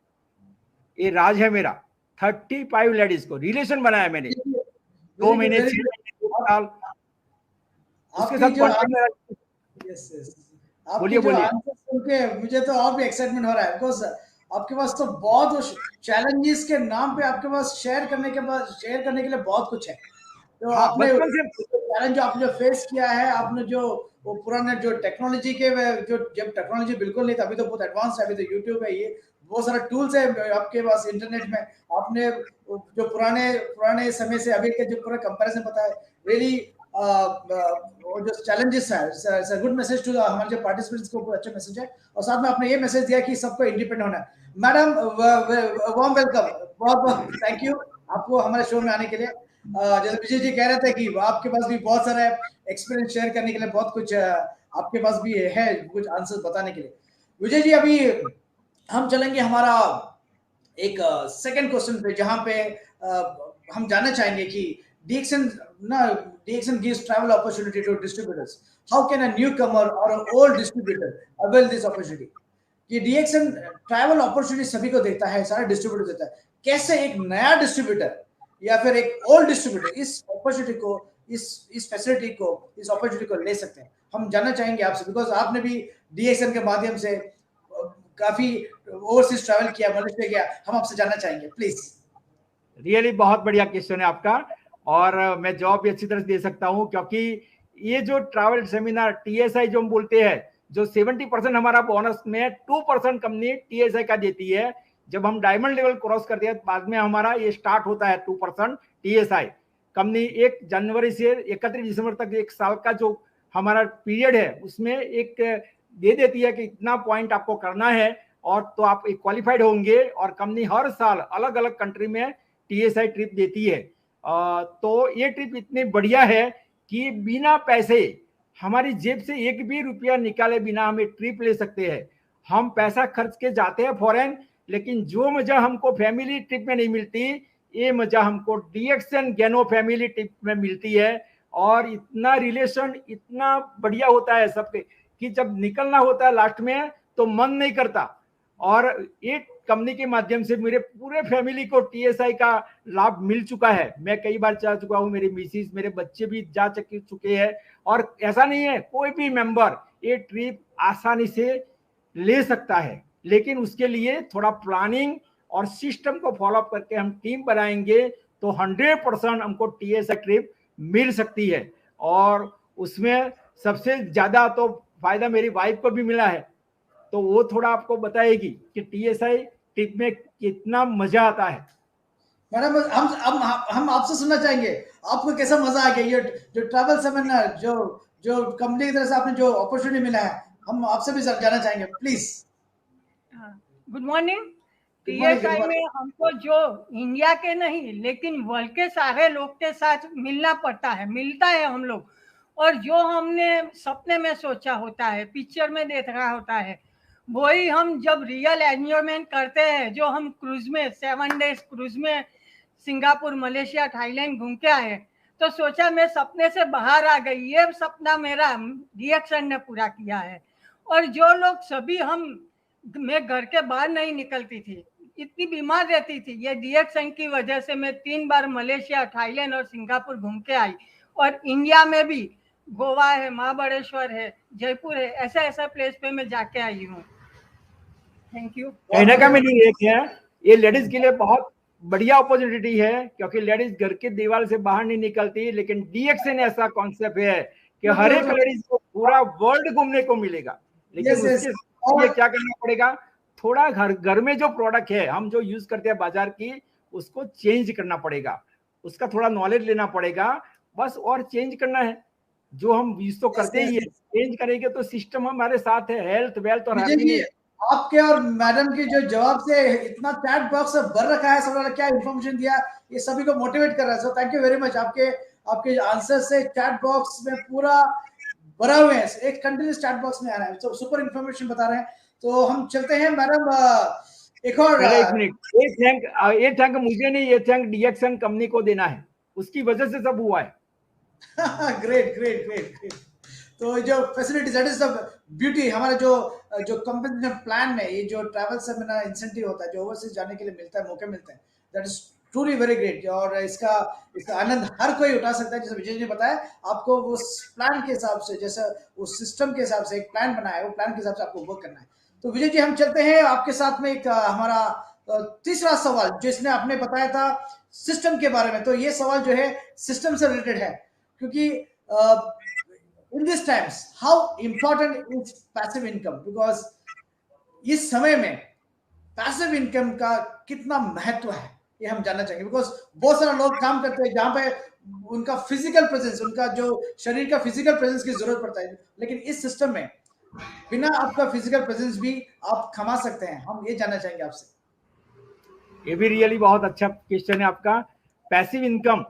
ये राज है मेरा। 35 लेडीज को रिलेशन बनाया मैंने, 2 महीने, 6 महीने, 2 साल उसके साथ आपकी बोलिए जो आंसर सुन के मुझे तो और भी एक्साइटमेंट हो रहा है, बिकॉज आपके पास तो बहुत चैलेंजेस के नाम पे आपके पास शेयर करने के लिए बहुत कुछ है। तो आपने चैलेंज जो आपने फेस किया है, आपने जो वो पुराने जो टेक्नोलॉजी के, जो जब टेक्नोलॉजी बिल्कुल नहीं था, अभी तो बहुत एडवांस है, अभी तो यूट्यूब है, ये बहुत सारा टूल्स है आपके पास इंटरनेट में। आपने जो पुराने समय से अभी के जो पूरा कंपैरिजन पता है, रियली जो चैलेंजेस है, गुड मैसेज टू हमारे जो पार्टिसिपेंट्स को अच्छा मैसेज है। और साथ में आपने ये मैसेज दिया कि सबको इंडिपेंडेंट होना है। मैडम, वार्म वेलकम, बहुत बहुत थैंक यू आपको हमारे शो में आने के लिए। जैसे विजय जी कह रहे थे कि आपके पास भी बहुत सारा एक्सपीरियंस शेयर करने के लिए, बहुत कुछ आपके पास भी है कुछ आंसर बताने के लिए। विजय जी, अभी हम चलेंगे हमारा एक सेकंड क्वेश्चन पे, जहां पे हम जानना चाहेंगे कि DXN gives travel opportunity to distributors. How can a newcomer or an old distributor avail this opportunity? कि DXN ट्रैवल अपॉर्चुनिटी सभी को देता है, सारे डिस्ट्रीब्यूटर देता है। कैसे एक नया डिस्ट्रीब्यूटर या फिर एक ओल्ड डिस्ट्रीब्यूटर इस अपॉर्चुनिटी को, इस फैसिलिटी को, इस अपॉर्चुनिटी को ले सकते हैं, हम जानना चाहेंगे आपसे, बिकॉज आपने भी DXN के माध्यम से काफी ओवरसीज ट्रैवल किया, मलेशिया गया, हम आपसे जानना चाहेंगे प्लीज। रियली बहुत बढ़िया क्वेश्चन है आपका, और मैं जवाब भी अच्छी तरह से दे सकता हूं, क्योंकि ये जो ट्रैवल सेमिनार TSI जो हम बोलते हैं, जो 70% हमारा बोनस में 2% कंपनी TSI का देती है। जब हम डायमंड लेवल क्रॉस करते हैं, बाद में हमारा ये स्टार्ट होता है 2% TSI। कंपनी 1 जनवरी से 31 दिसंबर तक 1 साल का जो हमारा पीरियड है, उसमें एक दे देती है कि इतना पॉइंट आपको करना है, और तो आप एक क्वालिफाइड होंगे। और कंपनी हर साल अलग अलग कंट्री में TSI ट्रिप देती है। तो ये ट्रिप इतनी बढ़िया है कि बिना पैसे, हमारी जेब से एक भी रुपया निकाले बिना हम एक ट्रिप ले सकते हैं। हम पैसा खर्च के जाते हैं फॉरेन, लेकिन जो मजा हमको फैमिली ट्रिप में नहीं मिलती, ये मजा हमको DXN गैनो फैमिली ट्रिप में मिलती है। और इतना रिलेशन इतना बढ़िया होता है सबके, कि जब निकलना होता है लास्ट में तो मन नहीं करता। और एक कंपनी के माध्यम से मेरे पूरे फैमिली को TSI का लाभ मिल चुका है। मैं कई बार जा चुका हूं, मेरी मिसिस, मेरे बच्चे भी जा चुके हैं। और ऐसा नहीं है, कोई भी मेंबर ये ट्रिप आसानी से ले सकता है, लेकिन उसके लिए थोड़ा प्लानिंग और सिस्टम को फॉलोअप करके हम टीम बनाएंगे तो 100% हमको TSI ट्रिप मिल सकती है। और उसमें सबसे ज्यादा तो फायदा मेरी वाइफ को भी मिला है, तो वो थोड़ा आपको बताएगी कि TSI ट्रिप में कितना मजा आता है। मैडम, हम आपसे सुनना चाहेंगे, आपको कैसा मजा आ गया ये जो ट्रैवल सेमिनार, जो कंपनी की तरफ से आपने जो अपॉर्चुनिटी मिला है, हम आपसे भी जानना चाहेंगे प्लीज। Good morning. TSI में हमको जो इंडिया के नहीं लेकिन वर्ल्ड के सारे लोग के साथ मिलना पड़ता है, मिलता है हम लोग। और जो हमने सपने में सोचा होता है, पिक्चर में देख रहा होता है, वही हम जब रियल एंजॉयमेंट करते हैं। जो हम क्रूज में 7 डेज क्रूज में सिंगापुर, मलेशिया, थाईलैंड घूम के आए, तो सोचा मैं सपने से बाहर आ गई। ये सपना मेरा DXN ने पूरा किया है। और जो लोग सभी मैं घर के बाहर नहीं निकलती थी, इतनी बीमार रहती थी। ये डीएक्सन की वजह से मैं 3 बार मलेशिया, थाईलैंड और सिंगापुर घूम के आई। और इंडिया में भी गोवा है, महाबलेश्वर है, जयपुर है, ऐसा ऐसा प्लेस पे मैं जाके आई हूँ। Thank you. कहने का मेरी एक है, ये लेडीज के लिए बहुत बढ़िया अपॉर्चुनिटी है, क्योंकि लेडीज घर के दीवार से बाहर नहीं निकलती, लेकिन डीएक्सन ऐसा कॉन्सेप्ट है कि हर एक लेडीज को पूरा वर्ल्ड घूमने को मिलेगा। लेकिन उसके लिए क्या करना पड़ेगा, थोड़ा घर में जो प्रोडक्ट है हम जो यूज करते हैं बाजार की, उसको चेंज करना पड़ेगा, उसका थोड़ा नॉलेज लेना पड़ेगा बस, और चेंज करना है। जो हम यूज तो करते ही है, चेंज करेंगे तो सिस्टम हमारे साथ है, हेल्थ वेल्थ और हैप्पीनेस। आपके और मैडम की जो जवाब से इतना चैट बॉक्स भर रखा है, सब क्या इंफॉर्मेशन दिया, ये सभी को मोटिवेट कर रहा है। So thank you very much. आपके आंसर से चैट बॉक्स में पूरा भरा हुए हैं, एक कंटिन्यूस चैट बॉक्स में आ रहा है, तो सुपर इंफॉर्मेशन बता रहे हैं। तो हम चलते हैं मैडम, एक और एक मिनट, ये थैंक मुझे नहीं, ये थैंक डीएक्सन कंपनी को देना है, उसकी वजह से सब हुआ है। Great great great great. तो जो facilities, that is the beauty, हमारा जो कंपनी प्लान में ये जो ट्रैवल से मेरा इंसेंटिव होता है, जो ओवरसीज जाने के लिए मिलता है, मौके मिलते हैं, that is truly very great. और इसका आनंद हर कोई उठा सकता है। जैसे विजय जी बताया, आपको उस प्लान के हिसाब से, जैसे उस सिस्टम के हिसाब से एक प्लान बनाया है, वो प्लान के हिसाब से आपको वर्क करना है। तो विजय जी हम चलते हैं आपके साथ में एक हमारा तीसरा सवाल, जिसने आपने बताया था सिस्टम के बारे में। तो ये सवाल जो है सिस्टम से रिलेटेड है, क्योंकि in these times how important is passive income, because इस समय में पैसिव इनकम का कितना महत्व है ये हम जानना चाहेंगे। बिकॉज बहुत सारे लोग काम करते हैं जहां पे उनका फिजिकल प्रेजेंस, उनका जो शरीर का फिजिकल प्रेजेंस की जरूरत पड़ता है, लेकिन इस सिस्टम में बिना आपका फिजिकल प्रेजेंस भी आप कमा सकते हैं। हम ये जानना चाहेंगे आपसे। ये भी रियली बहुत अच्छा क्वेश्चन है आपका, पैसिव इनकम।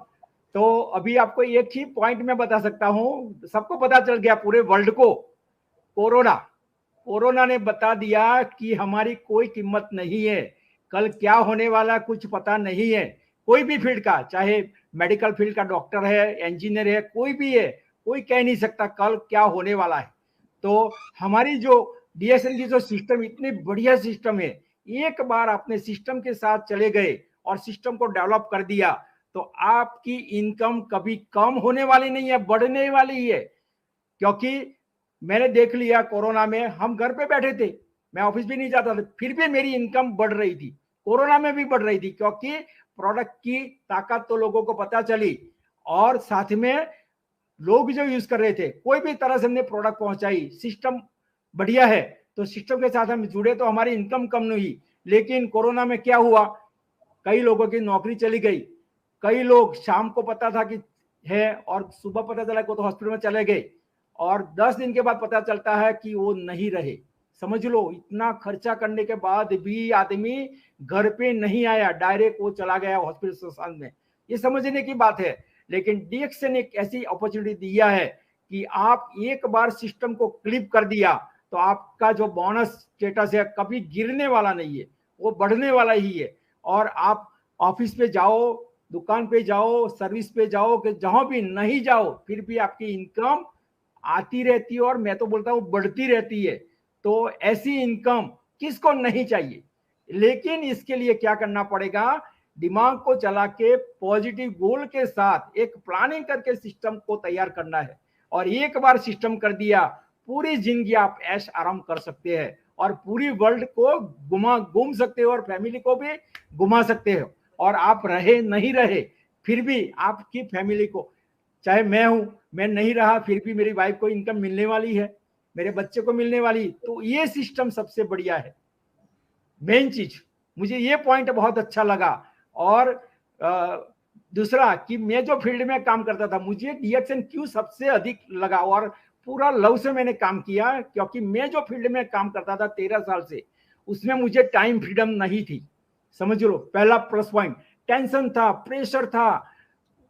तो अभी आपको एक ही पॉइंट में बता सकता हूं, सबको पता चल गया पूरे वर्ल्ड को, कोरोना ने बता दिया कि हमारी कोई कीमत नहीं है, कल क्या होने वाला कुछ पता नहीं है। कोई भी फील्ड का, चाहे मेडिकल फील्ड का डॉक्टर है, इंजीनियर है, कोई भी है, कोई कह नहीं सकता कल क्या होने वाला है। तो हमारी जो डीएक्सन की जो सिस्टम, इतनी बढ़िया सिस्टम है, एक बार आपने सिस्टम के साथ चले गए और सिस्टम को डेवलप कर दिया तो आपकी इनकम कभी कम होने वाली नहीं है, बढ़ने वाली ही है। क्योंकि मैंने देख लिया कोरोना में, हम घर पे बैठे थे, मैं ऑफिस भी नहीं जाता था, फिर भी मेरी इनकम बढ़ रही थी, कोरोना में भी बढ़ रही थी, क्योंकि प्रोडक्ट की ताकत तो लोगों को पता चली, और साथ में लोग जो यूज कर रहे थे, कोई भी तरह से हमने प्रोडक्ट पहुंचाई, सिस्टम बढ़िया है, तो सिस्टम के साथ हम जुड़े तो हमारी इनकम कम नहीं हुई। लेकिन कोरोना में क्या हुआ, कई लोगों की नौकरी चली गई, कई लोग शाम को पता था कि है और सुबह पता चला को तो हॉस्पिटल में चले गए, और 10 दिन के बाद पता चलता है कि वो नहीं रहे। समझ लो, इतना खर्चा करने के बाद भी आदमी घर पे नहीं आया, डायरेक्ट वो चला गया हॉस्पिटल संस्थान में। ये समझने की बात है। लेकिन डीएक्सन ने एक ऐसी अपॉर्चुनिटी दिया है कि आप एक बार सिस्टम को क्लिप कर दिया तो आपका जो बोनस स्टेटस है कभी गिरने वाला नहीं है, वो बढ़ने वाला ही है। और आप ऑफिस पे जाओ, दुकान पे जाओ, सर्विस पे जाओ, कि जहां भी नहीं जाओ, फिर भी आपकी इनकम आती रहती है, और मैं तो बोलता हूं बढ़ती रहती है। तो ऐसी इनकम किसको नहीं चाहिए। लेकिन इसके लिए क्या करना पड़ेगा, दिमाग को चला के पॉजिटिव गोल के साथ एक प्लानिंग करके सिस्टम को तैयार करना है। और एक बार सिस्टम कर दिया, पूरी जिंदगी आप ऐश आराम कर सकते हैं, और पूरी वर्ल्ड को घूम सकते हो, और फैमिली को भी घुमा सकते हो। और आप रहे नहीं रहे, फिर भी आपकी फैमिली को, चाहे मैं हूं, मैं नहीं रहा, फिर भी मेरी वाइफ को इनकम मिलने वाली है, मेरे बच्चे को मिलने वाली। तो ये सिस्टम सबसे बढ़िया है। मेन चीज मुझे ये पॉइंट बहुत अच्छा लगा। और दूसरा कि मैं जो फील्ड में काम करता था, मुझे डीएक्सन क्यों सबसे अधिक लगा, और पूरा लव से मैंने काम किया, क्योंकि मैं जो फील्ड में काम करता था 13 साल से, उसमें मुझे टाइम फ्रीडम नहीं थी। समझ लो, पहला प्लस पॉइंट, टेंशन था, प्रेशर था,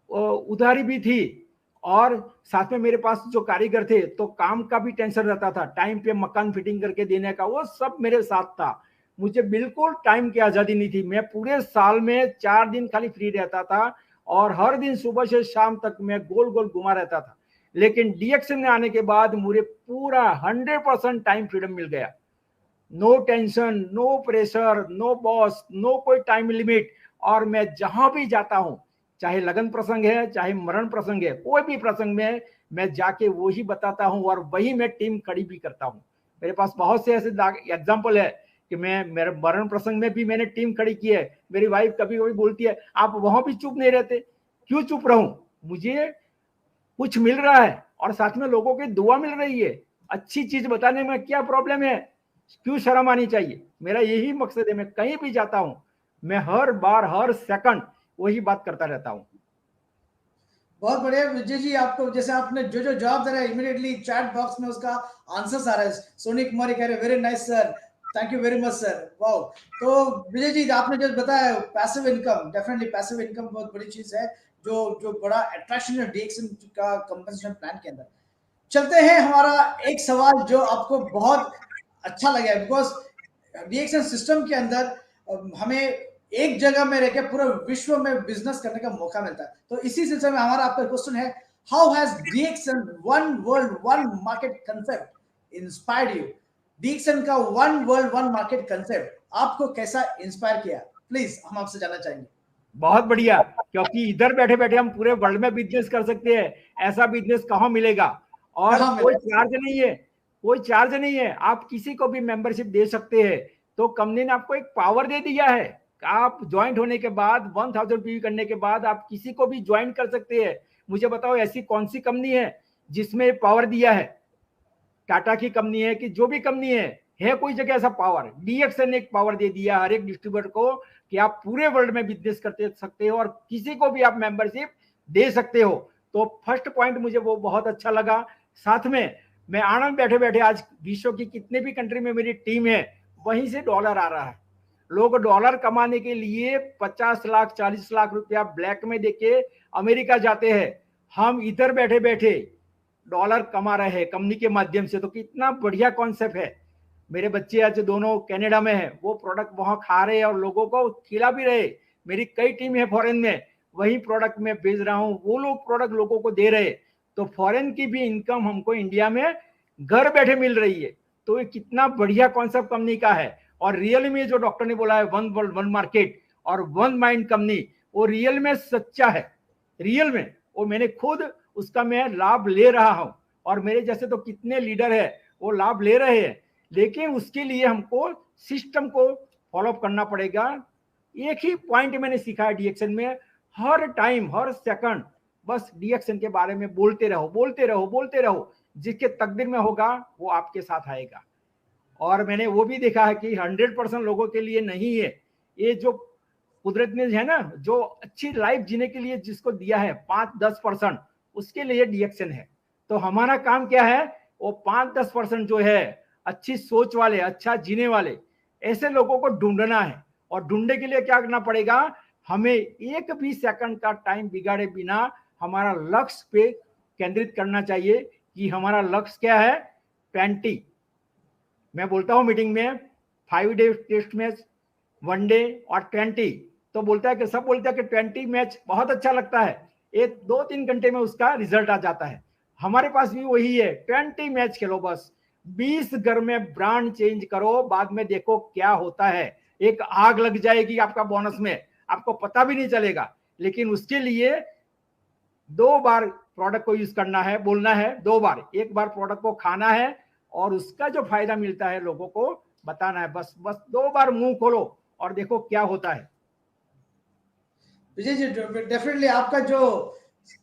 उधारी भी थी, और साथ में मेरे पास जो कारीगर थे तो काम का भी टेंशन रहता था, टाइम पे मकान फिटिंग करके देने का, वो सब मेरे साथ था। मुझे बिल्कुल टाइम की आजादी नहीं थी। मैं पूरे साल में 4 दिन खाली फ्री रहता था, और हर दिन सुबह से शाम तक मैं गोल गोल घुमा रहता था। लेकिन डीएक्सन में आने के बाद मुझे पूरा 100% टाइम फ्रीडम मिल गया। No tension, no pressure, no boss, no कोई टाइम लिमिट। और मैं जहां भी जाता हूं, चाहे लगन प्रसंग है, चाहे मरण प्रसंग है, कोई भी प्रसंग में मैं जाके वही बताता हूं और वही मैं टीम खड़ी भी करता हूं। मेरे पास बहुत से ऐसे एग्जाम्पल है कि मैं मेरे मरण प्रसंग में भी मैंने टीम खड़ी की है। मेरी वाइफ कभी कभी बोलती है, आप वहां भी चुप नहीं रहते। क्यों चुप रहूं? मुझे कुछ मिल रहा है और साथ में लोगों की दुआ मिल रही है। अच्छी चीज बताने में क्या प्रॉब्लम है? क्यों शर्म आनी चाहिए? मेरा यही मकसद है। मैं कहीं भी जाता हूं, मैं हर बार हर सेकंड वही बात करता रहता हूं। बहुत बढ़िया विजय जी, आपको जैसे आपने जो जो जवाब दे रहा है इमीडिएटली चैट बॉक्स में उसका आंसर आ रहा है। सोनी कुमारी कह रहे very nice sir, thank you very much sir, wow. तो विजय जी आपने जो बताया passive income, definitely passive income बहुत बड़ी चीज है जो जो बड़ा अट्रैक्शन है डीएक्सन का कंपनसेशन प्लान के अंदर। चलते हैं हमारा एक सवाल जो आपको बहुत अच्छा लगा, बिकॉज डीएक्सन सिस्टम के अंदर हमें एक जगह में रहकर पूरे विश्व में बिजनेस करने का मौका मिलता है। तो इसी सिलसिले में हमारा आपका क्वेश्चन है, how has DXN one world one market concept inspired you? DXN का one world one market concept आपको कैसा इंस्पायर किया? प्लीज हम आपसे जानना चाहेंगे। बहुत बढ़िया, क्योंकि इधर बैठे बैठे हम पूरे वर्ल्ड में बिजनेस कर सकते हैं। ऐसा बिजनेस कहाँ मिलेगा? और कहाँ कोई मिलेगा? चार्ज नहीं है, कोई चार्ज नहीं है। आप किसी को भी मेंबरशिप दे सकते हैं। तो कंपनी ने आपको एक पावर दे दिया है। आप ज्वाइंट होने के बाद 1000 पीवी करने के बाद आप किसी को भी ज्वाइन कर सकते हैं। मुझे बताओ ऐसी कौन सी कंपनी है जिसमें पावर दिया है? टाटा की कंपनी है कि जो भी कंपनी है कोई जगह ऐसा पावर? डीएक्सन ने एक पावर दे दिया हर एक डिस्ट्रीब्यूटर को कि आप पूरे वर्ल्ड में बिजनेस करते सकते हो और किसी को भी आप मेंबरशिप दे सकते हो। तो फर्स्ट पॉइंट मुझे वो बहुत अच्छा लगा। साथ में मैं आनंद बैठे बैठे आज विश्व की कितने भी कंट्री में मेरी टीम है, वहीं से डॉलर आ रहा है। लोग डॉलर कमाने के लिए 50 लाख 40 लाख रुपया ब्लैक में देके अमेरिका जाते हैं। हम इधर बैठे बैठे डॉलर कमा रहे हैं कंपनी के माध्यम से। तो कितना बढ़िया कॉन्सेप्ट है। मेरे बच्चे आज दोनों कनाडा में है, वो प्रोडक्ट वहां खा रहे हैं और लोगों को खिला भी रहे। मेरी कई टीम है फॉरेन में, वही प्रोडक्ट मैं भेज रहा हूँ, वो लोग प्रोडक्ट लोगों को दे रहे। तो फॉरेन की भी इनकम हमको इंडिया में घर बैठे मिल रही है। तो ये कितना बढ़िया कॉन्सेप्ट कंपनी का है। और रियल में जो डॉक्टर ने बोला है वन वर्ल्ड वन मार्केट और वन माइंड कंपनी, वो रियल में सच्चा है। रियल में वो मैंने खुद उसका मैं लाभ ले रहा हूं और मेरे जैसे तो कितने लीडर है वो लाभ ले रहे हैं। लेकिन उसके लिए हमको सिस्टम को फॉलोअप करना पड़ेगा। एक ही पॉइंट मैंने सीखा है डीएक्सन में, हर टाइम हर सेकंड बस डीएक्सन के बारे में बोलते रहो बोलते रहो बोलते रहो। जिसके तकदीर में होगा वो आपके साथ आएगा। और मैंने वो भी देखा है कि 100% लोगों के लिए नहीं है ये। जो कुदरत ने है ना, जो अच्छी लाइफ जीने के लिए जिसको दिया है 5-10%, उसके लिए डीएक्सन है। तो हमारा काम क्या है? वो 5-10% जो है अच्छी सोच वाले, अच्छा जीने वाले, ऐसे लोगों को ढूंढना है। और ढूंढने के लिए क्या करना पड़ेगा? हमें एक भी सेकंड का टाइम बिगाड़े बिना हमारा लक्ष्य पे केंद्रित करना चाहिए कि हमारा लक्ष्य क्या है। 20 मैं बोलता हूं मीटिंग में 5 डे टेस्ट मैच, 1 डे और 20। तो बोलता है कि सब बोलते हैं कि 20 मैच बहुत अच्छा लगता है, एक 2-3 घंटे में उसका रिजल्ट आ जाता है। हमारे पास भी वही है, 20 मैच खेलो बस, 20 घर में ब्रांड चेंज करो, बाद में देखो क्या होता है। एक आग लग जाएगी आपका बोनस में, आपको पता भी नहीं चलेगा। लेकिन उसके लिए 2 बार प्रोडक्ट को यूज करना है, बोलना है 2 बार। एक बार प्रोडक्ट को खाना है और उसका जो फायदा मिलता है लोगों को बताना है। बस 2 बार मुंह खोलो और देखो क्या होता है। विजय जी डेफिनेटली आपका जो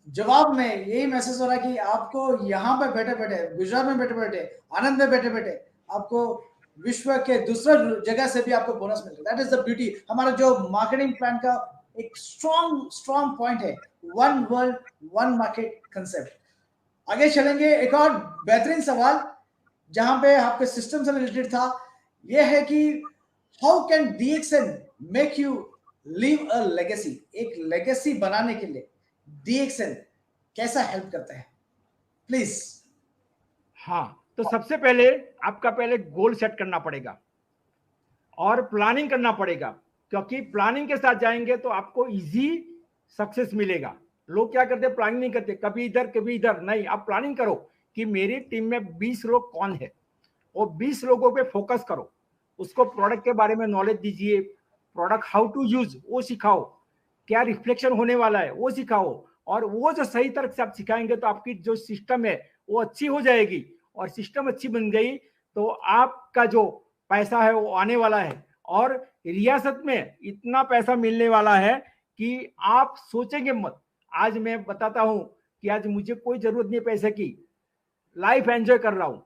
जवाब में यही मैसेज हो रहा है कि आपको यहाँ पे बैठे बैठे, गुजरात में बैठे बैठे, आनंद में बैठे बैठे आपको विश्व के दूसरे जगह से भी आपको बोनस मिल रहा है। That is the beauty. हमारा जो मार्केटिंग प्लान का एक स्ट्रॉन्ग पॉइंट है, one world one market concept. आगे चलेंगे, एक और बेहतरीन सवाल जहां पे आपके सिस्टम से रिलेटेड था, यह है कि how can DXN make you leave a legacy? एक लेगेसी बनाने के लिए डीएक्सन कैसा हेल्प करता है? प्लीज। हाँ, तो सबसे पहले आपका पहले गोल सेट करना पड़ेगा और प्लानिंग करना पड़ेगा। क्योंकि प्लानिंग के साथ जाएंगे तो आपको इजी सक्सेस मिलेगा। लोग क्या करते हैं? प्लानिंग नहीं करते, कभी इधर कभी इधर। नहीं, आप प्लानिंग करो कि मेरी टीम में 20 लोग कौन है, वो 20 लोगों पे फोकस करो। उसको प्रोडक्ट के बारे में नॉलेज दीजिए, प्रोडक्ट हाउ टू यूज वो सिखाओ, क्या रिफ्लेक्शन होने वाला है वो सिखाओ, और वो जो सही तरह से आप सिखाएंगे तो आपकी जो सिस्टम है वो अच्छी हो जाएगी, और सिस्टम अच्छी बन गई तो आपका जो पैसा है वो आने वाला है, और रियासत में इतना पैसा मिलने वाला है कि आप सोचेंगे मत। आज मैं बताता हूं कि आज मुझे कोई जरूरत नहीं है पैसे की, लाइफ एंजॉय कर रहा हूं,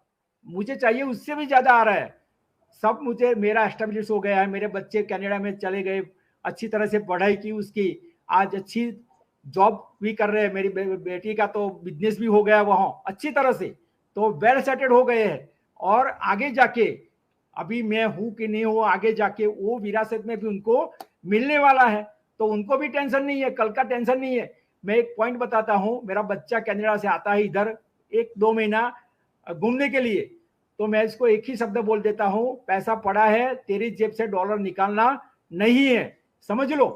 मुझे चाहिए उससे भी ज्यादा आ रहा है। सब मुझे, मेरा एस्टेब्लिश हो गया है, मेरे बच्चे कनाडा में चले गए, अच्छी तरह से पढ़ाई की उसकी, आज अच्छी जॉब भी कर रहे हैं, मेरी बेटी का तो बिजनेस भी हो गया वहां अच्छी तरह से, तो वेल सेटेड हो गए हैं। और आगे जाके, अभी मैं हूं कि नहीं हूं, आगे जाके वो विरासत में भी उनको मिलने वाला है, तो उनको भी टेंशन नहीं है, कल का टेंशन नहीं है। मैं एक पॉइंट बताता हूं, मेरा बच्चा कनाडा से आता है इधर 1-2 महीना घूमने के लिए, तो मैं इसको एक ही शब्द बोल देता हूं, पैसा पड़ा है, तेरी जेब से डॉलर निकालना नहीं है, समझ लो।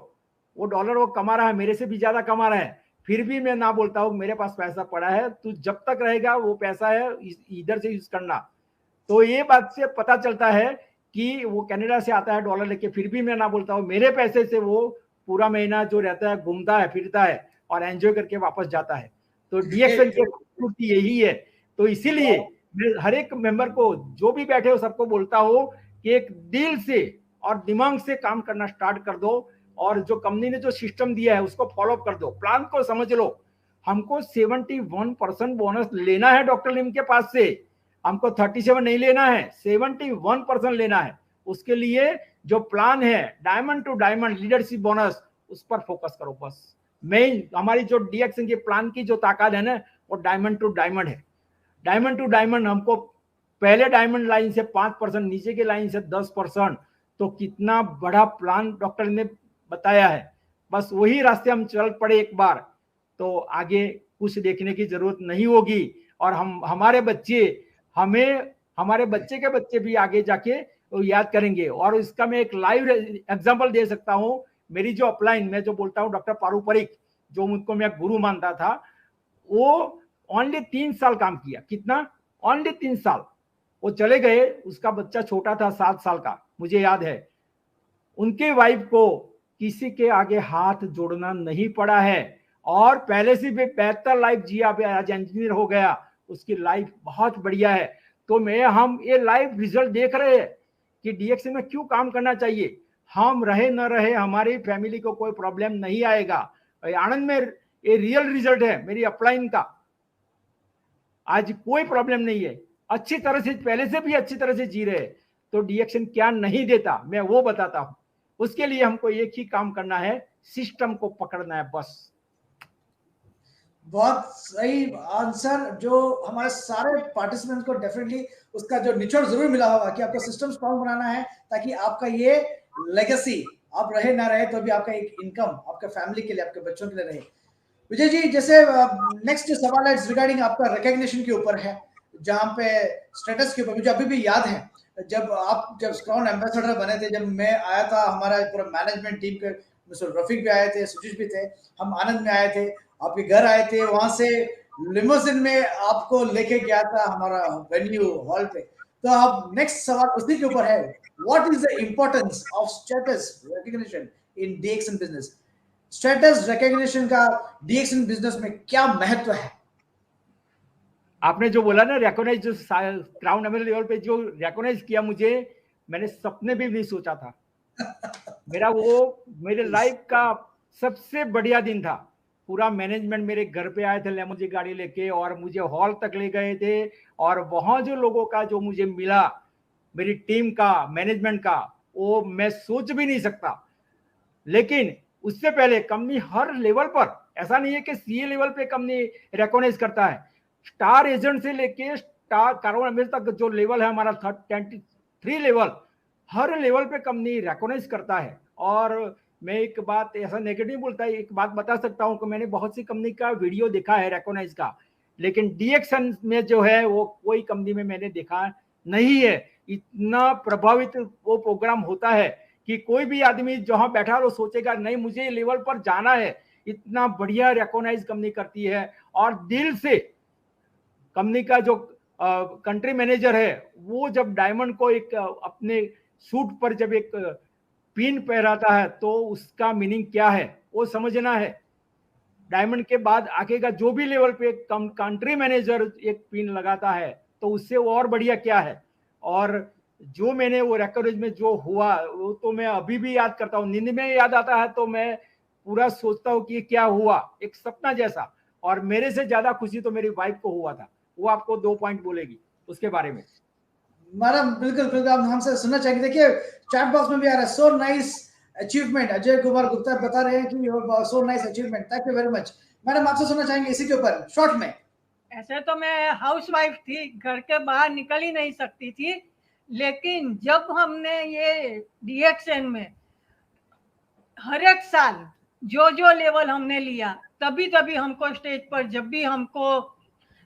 वो डॉलर वो कमा रहा है, मेरे से भी ज्यादा कमा रहा है, फिर भी मैं ना बोलता हूं मेरे पास पैसा पड़ा है, तू जब तक रहेगा वो पैसा है इधर से यूज करना। तो ये बात से पता चलता है कि वो कनाडा से आता है डॉलर लेके, फिर भी मैं ना बोलता हूँ, मेरे पैसे से वो पूरा महीना जो रहता है घूमता है फिरता है और एंजॉय करके वापस जाता है। तो डीएक्सन की खूबसूरती यही है। तो इसीलिए मैं हर एक मेंबर को, जो भी बैठे हो सबको बोलता हूँ कि एक दिल से और दिमाग से काम करना स्टार्ट कर दो, और जो कंपनी ने जो सिस्टम दिया है उसको फॉलो कर दो, प्लान को समझ लो। हमको 71% बोनस लेना है डॉक्टर लिम के पास से, हमको 37 नहीं लेना है, 71% लेना है। उसके लिए जो प्लान है diamond to diamond leadership bonus, उस पर फोकस करो बस। मेन हमारी जो डीएक्सन के प्लान की जो ताकत है ना, वो डायमंड टू डायमंड है। डायमंड टू डायमंड हमको पहले डायमंड लाइन से 5%, नीचे के लाइन से 10%, तो कितना बड़ा प्लान डॉक्टर ने बताया है, बस वही रास्ते हम चल पड़े एक बार, तो आगे कुछ देखने की जरूरत नहीं होगी। और हम, हमारे बच्चे, हमें हमारे बच्चे के बच्चे भी आगे जाके वो याद करेंगे। और इसका मैं एक लाइव एग्जांपल दे सकता हूं, मेरी जो अपलाइन, मैं जो बोलता हूं डॉक्टर पारू परीख, जो मुझको मैं गुरु मानता था, वो ओनली 3 साल काम किया। कितना? ओनली 3 साल। वो चले गए, उसका बच्चा छोटा था 7 साल का, मुझे याद है। उनके वाइफ को किसी के आगे हाथ जोड़ना नहीं पड़ा है, और पहले से भी बेहतर लाइफ जिया, आज इंजीनियर हो गया, उसकी लाइफ बहुत बढ़िया है। तो मैं, हम ये लाइव रिजल्ट देख रहे हैं कि डीएक्सन में क्यों काम करना चाहिए। हम रहे न रहे, हमारी फैमिली को कोई प्रॉब्लम नहीं आएगा। आनंद में ये रियल रिजल्ट है मेरी अपलाइन का, आज कोई प्रॉब्लम नहीं है, अच्छी तरह से, पहले से भी अच्छी तरह से जी रहे हैं। तो डीएक्सन क्या नहीं देता मैं वो बताता हूं। उसके लिए हमको एक ही काम करना है, सिस्टम को पकड़ना है बस। बहुत सही आंसर, जो हमारे सारे पार्टिसिपेंट्स को डेफिनेटली उसका जो निचोड़ जरूर मिला होगा कि आपको सिस्टम स्ट्रॉन्ग बनाना है, ताकि आपका ये लेगेसी, आप रहे ना रहे तो भी आपका एक इनकम आपके फैमिली के लिए, आपके बच्चों के लिए रहे। विजय जी, जैसे नेक्स्ट सवाल है रिगार्डिंग आपका रिकॉग्निशन के ऊपर है, जहां पे स्टेटस के ऊपर मुझे अभी भी याद है, जब क्राउन एम्बेसडर बने थे, जब मैं आया था, हमारा पूरा मैनेजमेंट टीम के मिस्टर रफीक भी आए थे, सुजीश भी थे, हम आनंद में आए थे, आपके घर आए थे, वहां से लिमोजिन में आपको लेके गया था हमारा वेन्यू हॉल पे। तो अब नेक्स्ट सवाल उसी के ऊपर है, what is the importance of status recognition in DXN business? Status recognition का डीएक्सन बिजनेस में क्या महत्व है? आपने जो बोला ना रिकॉग्नाइज, जो क्राउन एम्बेसडर लेवल पे जो रिकॉग्नाइज किया मुझे, मैंने सपने भी नहीं सोचा था। मेरा वो मेरे लाइफ का सबसे बढ़िया दिन था। पूरा मैनेजमेंट मेरे घर पे आए थे लेमोजी गाड़ी लेके, और मुझे हॉल तक ले गए थे, और वहां जो लोगों का जो मुझे मिला, मेरी टीम का, मैनेजमेंट का, वो मैं सोच भी नहीं सकता। लेकिन उससे पहले कंपनी हर लेवल पर, ऐसा नहीं है कि सीए लेवल पे कंपनी रिकॉग्नाइज करता है, स्टार एजेंट से लेके स्टार क्राउन एम्बेसडर तक जो लेवल है हमारा 23 लेवल, हर लेवल पे कंपनी रिकॉग्नाइज करता है। और मैं एक बात ऐसा नेगेटिव बोलता है, एक बात बता सकता हूं कि मैंने बहुत सी कंपनी का वीडियो देखा है रिकॉग्नाइज का, लेकिन डीएक्सन में जो है वो कोई कंपनी में मैंने देखा नहीं है। इतना प्रभावित वो प्रोग्राम होता है कि कोई भी आदमी जहां बैठा वो सोचेगा नहीं मुझे लेवल पर जाना है। इतना बढ़िया रिकॉग्नाइज कंपनी करती है, और दिल से कंपनी का जो कंट्री मैनेजर है, वो जब डायमंड को एक अपने सूट पर जब एक पिन पहराता है तो उसका मीनिंग क्या है वो समझना है। डायमंड के बाद आगे का जो भी लेवल पे कंट्री मैनेजर एक पिन लगाता है तो उससे वो और बढ़िया क्या है। और जो मैंने वो रिकॉर्ड में जो हुआ वो तो मैं अभी भी याद करता हूँ, नींद में याद आता है तो मैं पूरा सोचता हूँ कि क्या हुआ, एक सपना जैसा। और मेरे से ज्यादा खुशी तो मेरी वाइफ को हुआ था, वो आपको 2 पॉइंट बोलेगी उसके बारे में। मैडम बिल्कुल बिल्कुल आप हमसे सुनना चाहेंगे। देखिए चैट बॉक्स में भी आ रहा है, so nice achievement, Ajay Kumar Gupta बता रहे हैं कि so nice achievement, thank you very much. Madam आपसे सुनना चाहेंगे इसी के ऊपर शॉर्ट में। ऐसे तो मैं हाउसवाइफ थी, घर के बाहर निकल ही नहीं सकती थी, लेकिन जब हमने ये डीएक्सएन में हर एक साल जो जो लेवल हमने लिया, तभी तभी हमको स्टेज पर जब भी हमको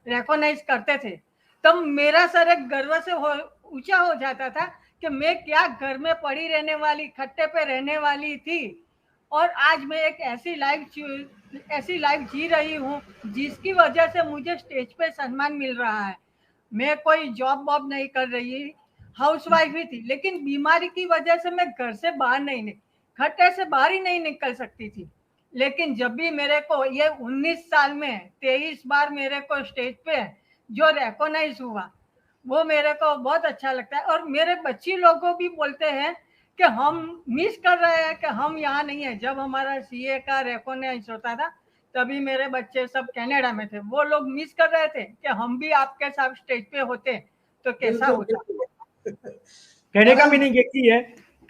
रिकॉग्नाइज करते थे तब मेरा सर एक गर्व से ऊंचा हो जाता था कि मैं क्या घर में पड़ी रहने वाली, खट्टे पे रहने वाली थी, और आज मैं एक ऐसी लाइफ जी रही हूँ जिसकी वजह से मुझे स्टेज पे सम्मान मिल रहा है। मैं कोई जॉब वॉब नहीं कर रही, हाउसवाइफ ही थी, लेकिन बीमारी की वजह से मैं घर से बाहर नहीं, खट्टे से बाहर ही नहीं निकल सकती थी। लेकिन जब भी मेरे को ये 19 साल में 23 बार मेरे को स्टेज पे जो रिकॉग्नाइज हुआ वो मेरे को बहुत अच्छा लगता है। और मेरे बच्ची लोगों भी बोलते हैं कि हम मिस कर रहे हैं कि हम यहाँ नहीं है। जब हमारा सीए का रिकॉग्नाइज होता था तभी मेरे बच्चे सब कनाडा में थे, वो लोग मिस कर रहे थे कि हम भी आपके साथ स्टेज पे होते तो कैसा होता। कहने का मीनिंग एक ही है,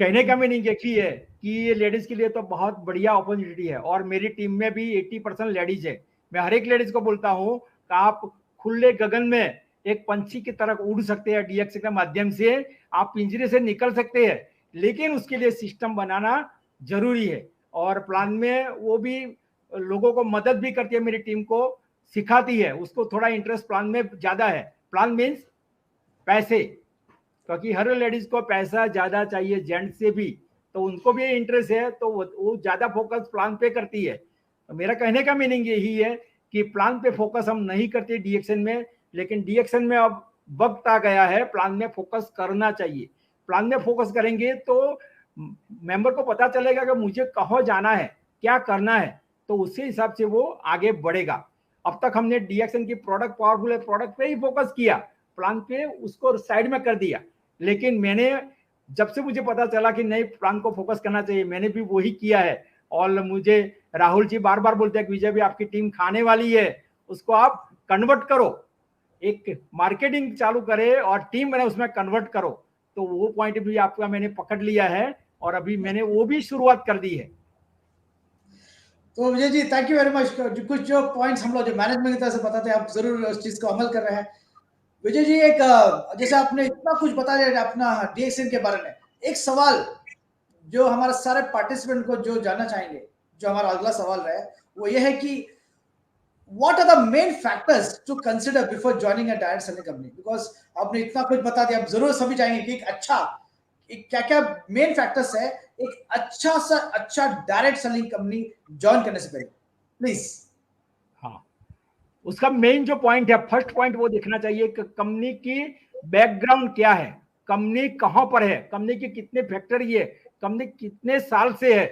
कहने का मीनिंग एक ही है कि ये लेडीज के लिए तो बहुत बढ़िया अपॉर्चुनिटी है। और मेरी टीम में भी 80% लेडीज है। मैं हर एक लेडीज को बोलता हूँ कि आप खुले गगन में एक पंछी की तरह उड़ सकते हैं, डीएक्स के माध्यम से आप पिंजरे से निकल सकते हैं, लेकिन उसके लिए सिस्टम बनाना जरूरी है। और प्लान में वो भी लोगों को मदद भी करती है, मेरी टीम को सिखाती है, उसको थोड़ा इंटरेस्ट प्लान में ज्यादा है। प्लान मीन्स पैसे, क्योंकि हर लेडीज को पैसा ज्यादा चाहिए जेंट्स से भी, तो उनको भी इंटरेस्ट है तो वो ज्यादा फोकस प्लान पे करती है। तो मेरा कहने का मीनिंग यही है कि प्लान पे फोकस हम नहीं करते डीएक्शन में, लेकिन डीएक्शन में अब वक्त आ गया है प्लान में फोकस करना चाहिए। प्लान में फोकस करेंगे तो मेंबर को पता चलेगा कि मुझे कहाँ जाना है, क्या करना है, तो उसी हिसाब से वो आगे बढ़ेगा। अब तक हमने डीएक्शन की प्रोडक्ट पावरफुल है, प्रोडक्ट पे ही फोकस किया, प्लान पे उसको साइड में कर दिया। लेकिन मैंने जब से मुझे पता चला कि नई प्लान को फोकस करना चाहिए, मैंने भी वही किया है। और मुझे राहुल जी बार बार बोलते हैं कि विजय भी आपकी टीम खाने वाली है, उसको आप कन्वर्ट करो, एक मार्केटिंग चालू करे और टीम बने उसमें कन्वर्ट करो। तो वो पॉइंट भी आपका मैंने पकड़ लिया है और अभी मैंने वो भी शुरुआत कर दी है। तो Vijay ji thank you very much. कुछ जो पॉइंट्स हम लोग जो मैनेजमेंट की तरफ से बताते हैं आप जरूर उस चीज को अमल कर रहे हैं। विजय जी एक जैसे आपने इतना कुछ बताया अपना डीएक्सएन के बारे में, एक सवाल जो हमारे सारे पार्टिसिपेंट को जो जानना चाहेंगे, जो हमारा अगला सवाल है वो ये है कि what are the main factors to consider before joining a direct selling company? Because आपने इतना कुछ बता दिया, अब जरूर सभी चाहेंगे कि एक क्या क्या मेन फैक्टर्स है एक अच्छा डायरेक्ट सेलिंग कंपनी ज्वाइन करने से पहले, प्लीज। हाँ, उसका मेन जो पॉइंट है, फर्स्ट पॉइंट वो देखना चाहिए कि कंपनी की बैकग्राउंड क्या है, कंपनी कहां पर है, कंपनी की कितने फैक्ट्री है, कंपनी कितने साल से है,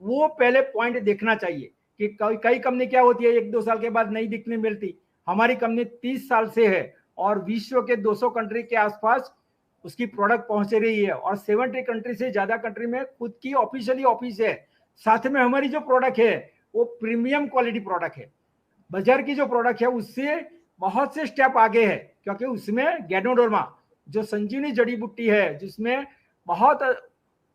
वो पहले पॉइंट देखना चाहिए। कि कई कंपनी क्या होती है 1-2 साल के बाद नहीं दिखने मिलती। हमारी कंपनी 30 साल से है और विश्व के 200 कंट्री के आसपास उसकी प्रोडक्ट पहुंच रही है और 70 कंट्री से ज्यादा कंट्री में खुद की ऑफिशियली ऑफिस है। साथ में हमारी जो प्रोडक्ट है वो प्रीमियम क्वालिटी प्रोडक्ट है, बाजार की जो प्रोडक्ट है उससे बहुत से स्टेप आगे है, क्योंकि उसमें गैनोडर्मा जो संजीवनी जड़ी बूटी है जिसमें बहुत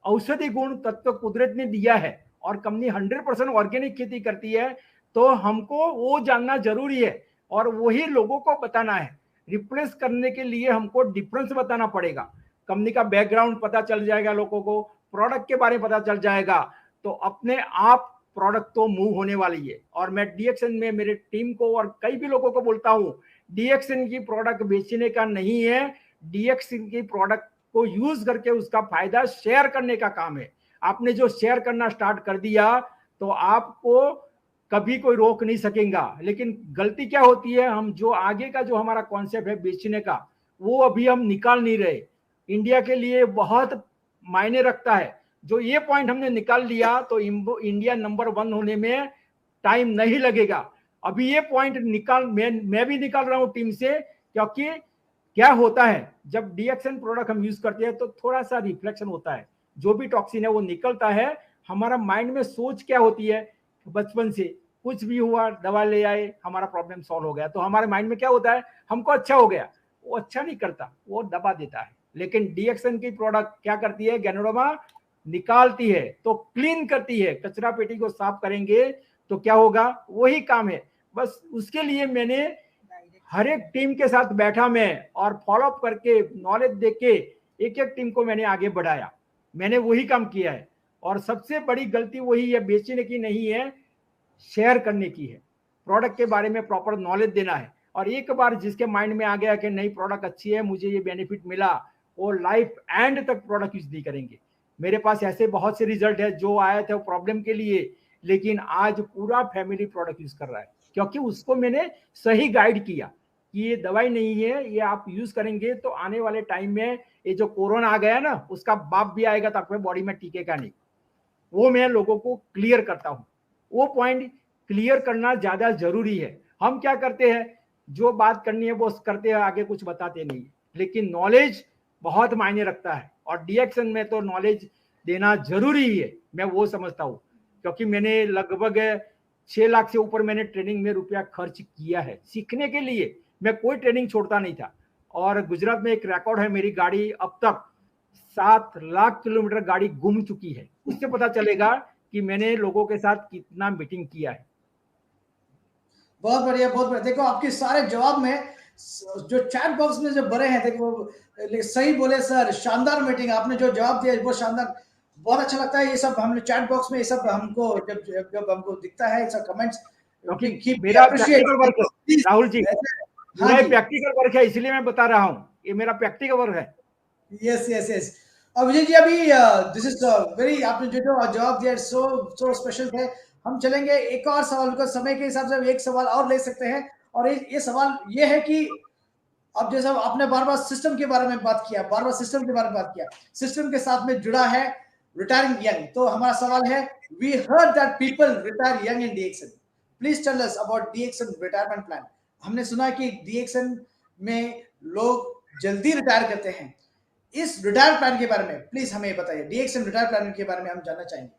औषधि गुण तत्व कुदरत ने दिया है और कंपनी 100% ऑर्गेनिक खेती करती है, तो हमको वो जानना जरूरी है और वही लोगों को बताना है। रिप्लेस करने के लिए हमको डिफरेंस बताना पड़ेगा। कंपनी का बैकग्राउंड पता चल जाएगा, लोगों को प्रोडक्ट के बारे में पता चल जाएगा, तो अपने आप प्रोडक्ट तो मूव होने वाली है। और मैं डीएक्सएन में मेरे टीम को और कई भी लोगों को बोलता हूं, डीएक्सएन की प्रोडक्ट बेचने का नहीं है, डीएक्सएन की प्रोडक्ट को यूज करके उसका फायदा शेयर करने का काम है। आपने जो शेयर करना स्टार्ट कर दिया तो आपको कभी कोई रोक नहीं सकेगा। लेकिन गलती क्या होती है, हम जो आगे का जो हमारा कॉन्सेप्ट है बेचने का वो अभी हम निकाल नहीं रहे। इंडिया के लिए बहुत मायने रखता है। जो ये पॉइंट हमने निकाल लिया तो इंडिया नंबर 1 होने में टाइम नहीं लगेगा। अभी ये पॉइंट मैं भी निकाल रहा हूं टीम से, क्योंकि क्या होता है जब डीएक्सन प्रोडक्ट हम यूज करते हैं तो थोड़ा सा रिफ्लेक्शन होता है, जो भी टॉक्सिन है वो निकलता है। हमारा माइंड में सोच क्या होती है, बचपन से कुछ भी हुआ दवा ले आए हमारा प्रॉब्लम सॉल्व हो गया, तो हमारे माइंड में क्या होता है, हमको अच्छा हो गया। वो अच्छा नहीं करता, वो दबा देता है। लेकिन डीएक्सन की प्रोडक्ट क्या करती है, गैनोडर्मा निकालती है तो क्लीन करती है। कचरा पेटी को साफ करेंगे तो क्या होगा, वही काम है। बस उसके लिए मैंने हर एक टीम के साथ बैठा मैं और फॉलो अप करके नॉलेज देके एक एक टीम को मैंने आगे बढ़ाया। मैंने वही काम किया है। और सबसे बड़ी गलती वही है, बेचने की नहीं है, शेयर करने की है। प्रोडक्ट के बारे में प्रॉपर नॉलेज देना है। और एक बार जिसके माइंड में आ गया कि नहीं प्रोडक्ट अच्छी है, मुझे ये बेनिफिट मिला, वो लाइफ एंड तक प्रोडक्ट यूज नहीं करेंगे। मेरे पास ऐसे बहुत से रिजल्ट है जो आए थे प्रॉब्लम के लिए, लेकिन आज पूरा फैमिली प्रोडक्ट यूज कर रहा है, क्योंकि उसको मैंने सही गाइड किया कि ये दवाई नहीं है, ये आप यूज करेंगे तो आने वाले टाइम में ये जो कोरोना आ गया ना, उसका बाप भी आएगा तो आपके बॉडी में टिकेगा नहीं। वो मैं लोगों को क्लियर करता हूं। वो पॉइंट क्लियर करना ज्यादा जरूरी है। हम क्या करते हैं, जो बात करनी है वो करते हैं, आगे कुछ बताते नहीं। लेकिन नॉलेज बहुत मायने रखता है और डीएक्सन में तो नॉलेज देना जरूरी ही है, मैं वो समझता हूँ। क्योंकि मैंने लगभग 6 लाख से ऊपर मैंने ट्रेनिंग में रुपया खर्च किया है सीखने के लिए। मैं कोई ट्रेनिंग छोड़ता नहीं था। और गुजरात में एक रिकॉर्ड है, मेरी गाड़ी अब तक 7 लाख किलोमीटर गाड़ी घूम चुकी है। उससे पता चलेगा कि मैंने लोगों के साथ कितना मीटिंग किया है। बहुत बढ़िया, बहुत बढ़िया। देखो आपके सारे जवाब में जो चैट बॉक्स में जो भरे हैं, देखो सही बोले सर, शानदार मीटिंग, आपने जो जवाब दिया बहुत शानदार, बहुत अच्छा लगता है। ये सब हमने चैट बॉक्स में ये सब हमको जब जब हमको दिखता है, सब कमेंट्स, क्योंकि मेरा प्रैक्टिकल वर्क है राहुल जी, हाँ जी, प्रैक्टिकल वर्क है, इसलिए मैं बता रहा हूँ, ये मेरा प्रैक्टिकल वर्क है। Yes yes yes. और विजय जी अभी दिस इज वेरी, आपने जो जो जवाब दिया सो सो स्पेशल थे। हम चलेंगे एक और सवाल का, समय के हिसाब से एक सवाल और ले सकते हैं। और ये सवाल ये है कि अब जैसा आपने बार बार सिस्टम के बारे में बात किया, बार बार सिस्टम के बारे में बात किया, सिस्टम के साथ में जुड़ा है रिटायरिंग यंग। तो हमारा सवाल है, we heard that people retire young in DXN, please tell us about DXN retirement plan. हमने सुना कि डीएक्सन में लोग जल्दी रिटायर करते हैं। इस रिटायर प्लान के बारे में प्लीज हमें बताइए, डीएक्सन रिटायर प्लान के बारे में हम जानना चाहेंगे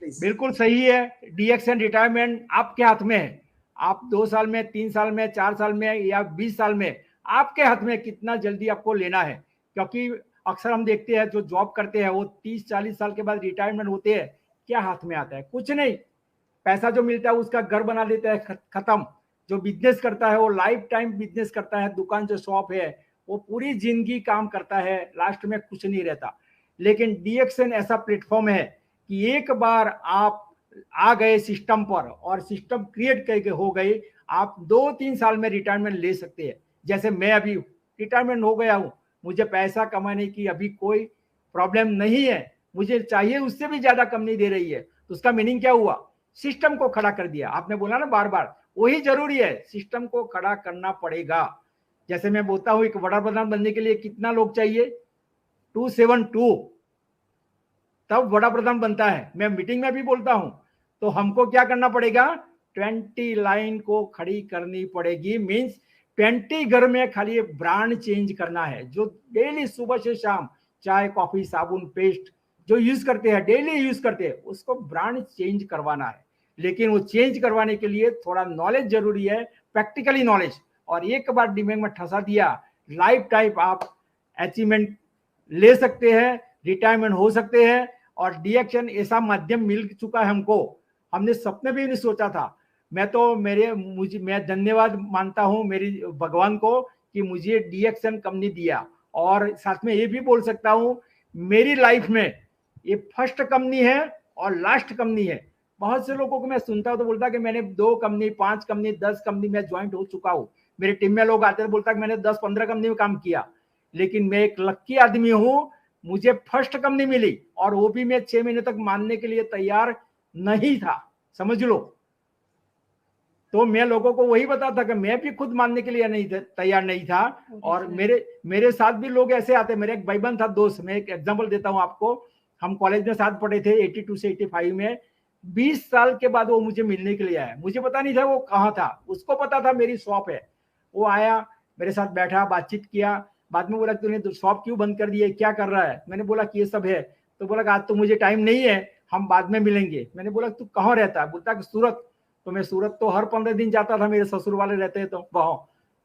प्लीज। बिल्कुल सही है, डीएक्सन रिटायरमेंट आपके हाथ में है। आप 2 साल में, 3 साल में, 4 साल में या 20 साल में, आपके हाथ में कितना जल्दी आपको लेना है। क्योंकि अक्सर हम देखते हैं जो जॉब करते हैं वो 30-40 साल के बाद रिटायरमेंट होते हैं, क्या हाथ में आता है, कुछ नहीं। पैसा जो मिलता है उसका घर बना लेता है, खत्म। जो बिजनेस करता है वो लाइफ टाइम बिजनेस करता है, दुकान जो शॉप है वो पूरी जिंदगी काम करता है, लास्ट में कुछ नहीं रहता। लेकिन डीएक्सन ऐसा प्लेटफॉर्म है कि एक बार आप आ गए सिस्टम पर और सिस्टम क्रिएट करके हो गए, आप 2-3 साल में रिटायरमेंट ले सकते हैं। जैसे मैं अभी रिटायरमेंट हो गया हूँ, मुझे पैसा कमाने की अभी कोई प्रॉब्लम नहीं है, मुझे चाहिए उससे भी ज्यादा कंपनी दे रही है। तो उसका मीनिंग क्या हुआ, सिस्टम को खड़ा कर दिया। आपने बोला ना बार बार, वही जरूरी है, सिस्टम को खड़ा करना पड़ेगा। जैसे मैं बोलता हूँ एक वड़ा प्रधान बनने के लिए कितना लोग चाहिए, 272, तब वड़ा प्रधान बनता है। मैं मीटिंग में भी बोलता हूं। तो हमको क्या करना पड़ेगा, 20 लाइन को खड़ी करनी पड़ेगी। मींस 20 घर में खाली ब्रांड चेंज करना है, जो डेली सुबह से शाम चाय कॉफी साबुन पेस्ट जो यूज करते हैं, डेली यूज करते हैं, उसको ब्रांड चेंज करवाना है। लेकिन वो चेंज करवाने के लिए थोड़ा नॉलेज जरूरी है, प्रैक्टिकली नॉलेज। और एक बार दिमाग में ठसा दिया, लाइफ टाइम आप अचीवमेंट ले सकते हैं, रिटायरमेंट हो सकते हैं। और डीएक्सन ऐसा माध्यम मिल चुका है हमको, हमने सपने भी नहीं सोचा था। मैं धन्यवाद मानता हूं मेरी भगवान को कि मुझे डीएक्सन कंपनी दिया। और साथ में ये भी बोल सकता हूं, मेरी लाइफ में ये फर्स्ट कंपनी है और लास्ट कंपनी है। बहुत से लोगों को मैं सुनता हूं तो बोलता कि मैंने 2 कंपनी, 5 कंपनी, 10 कंपनी में ज्वाइंट हो चुका हूं। मेरे टीम में लोग आते हैं बोलता कि मैंने 10-15 कंपनी में काम किया। लेकिन मैं एक लक्की आदमी हूं, मुझे फर्स्ट कंपनी मिली और वो भी मैं 6 महीने तक मानने के लिए तैयार नहीं था, समझ लो। तो मैं लोगों को वही बताता कि मैं भी खुद मानने के लिए तैयार नहीं था। और मेरे साथ भी लोग ऐसे आते। मेरे एक भाईबंद था, दोस्त, मैं एक एग्जांपल देता हूं आपको। हम कॉलेज में साथ पढ़े थे 82 से 85 में। 20 साल के बाद वो मुझे मिलने के लिए आया। मुझे पता नहीं था वो कहाँ था, उसको पता था मेरी शॉप है। वो आया, मेरे साथ बैठा, बातचीत किया। बाद में बोला तूने शॉप क्यों बंद कर दी है, क्या कर रहा है? मैंने बोला कि ये सब है। तो बोला आज तो मुझे टाइम नहीं है, हम बाद में मिलेंगे। मैंने बोला तू कहाँ रहता है? बोलता कि सूरत। तो मैं सूरत तो हर 15 दिन जाता था, मेरे ससुर वाले रहते हैं तो वहाँ।